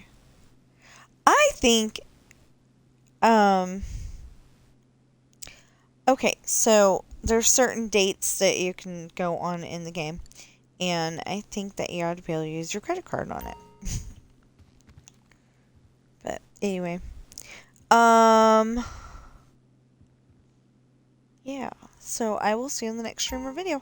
I think, okay, so there's certain dates that you can go on in the game, and I think that you ought to be able to use your credit card on it. Anyway. Yeah. So I will see you in the next stream or video.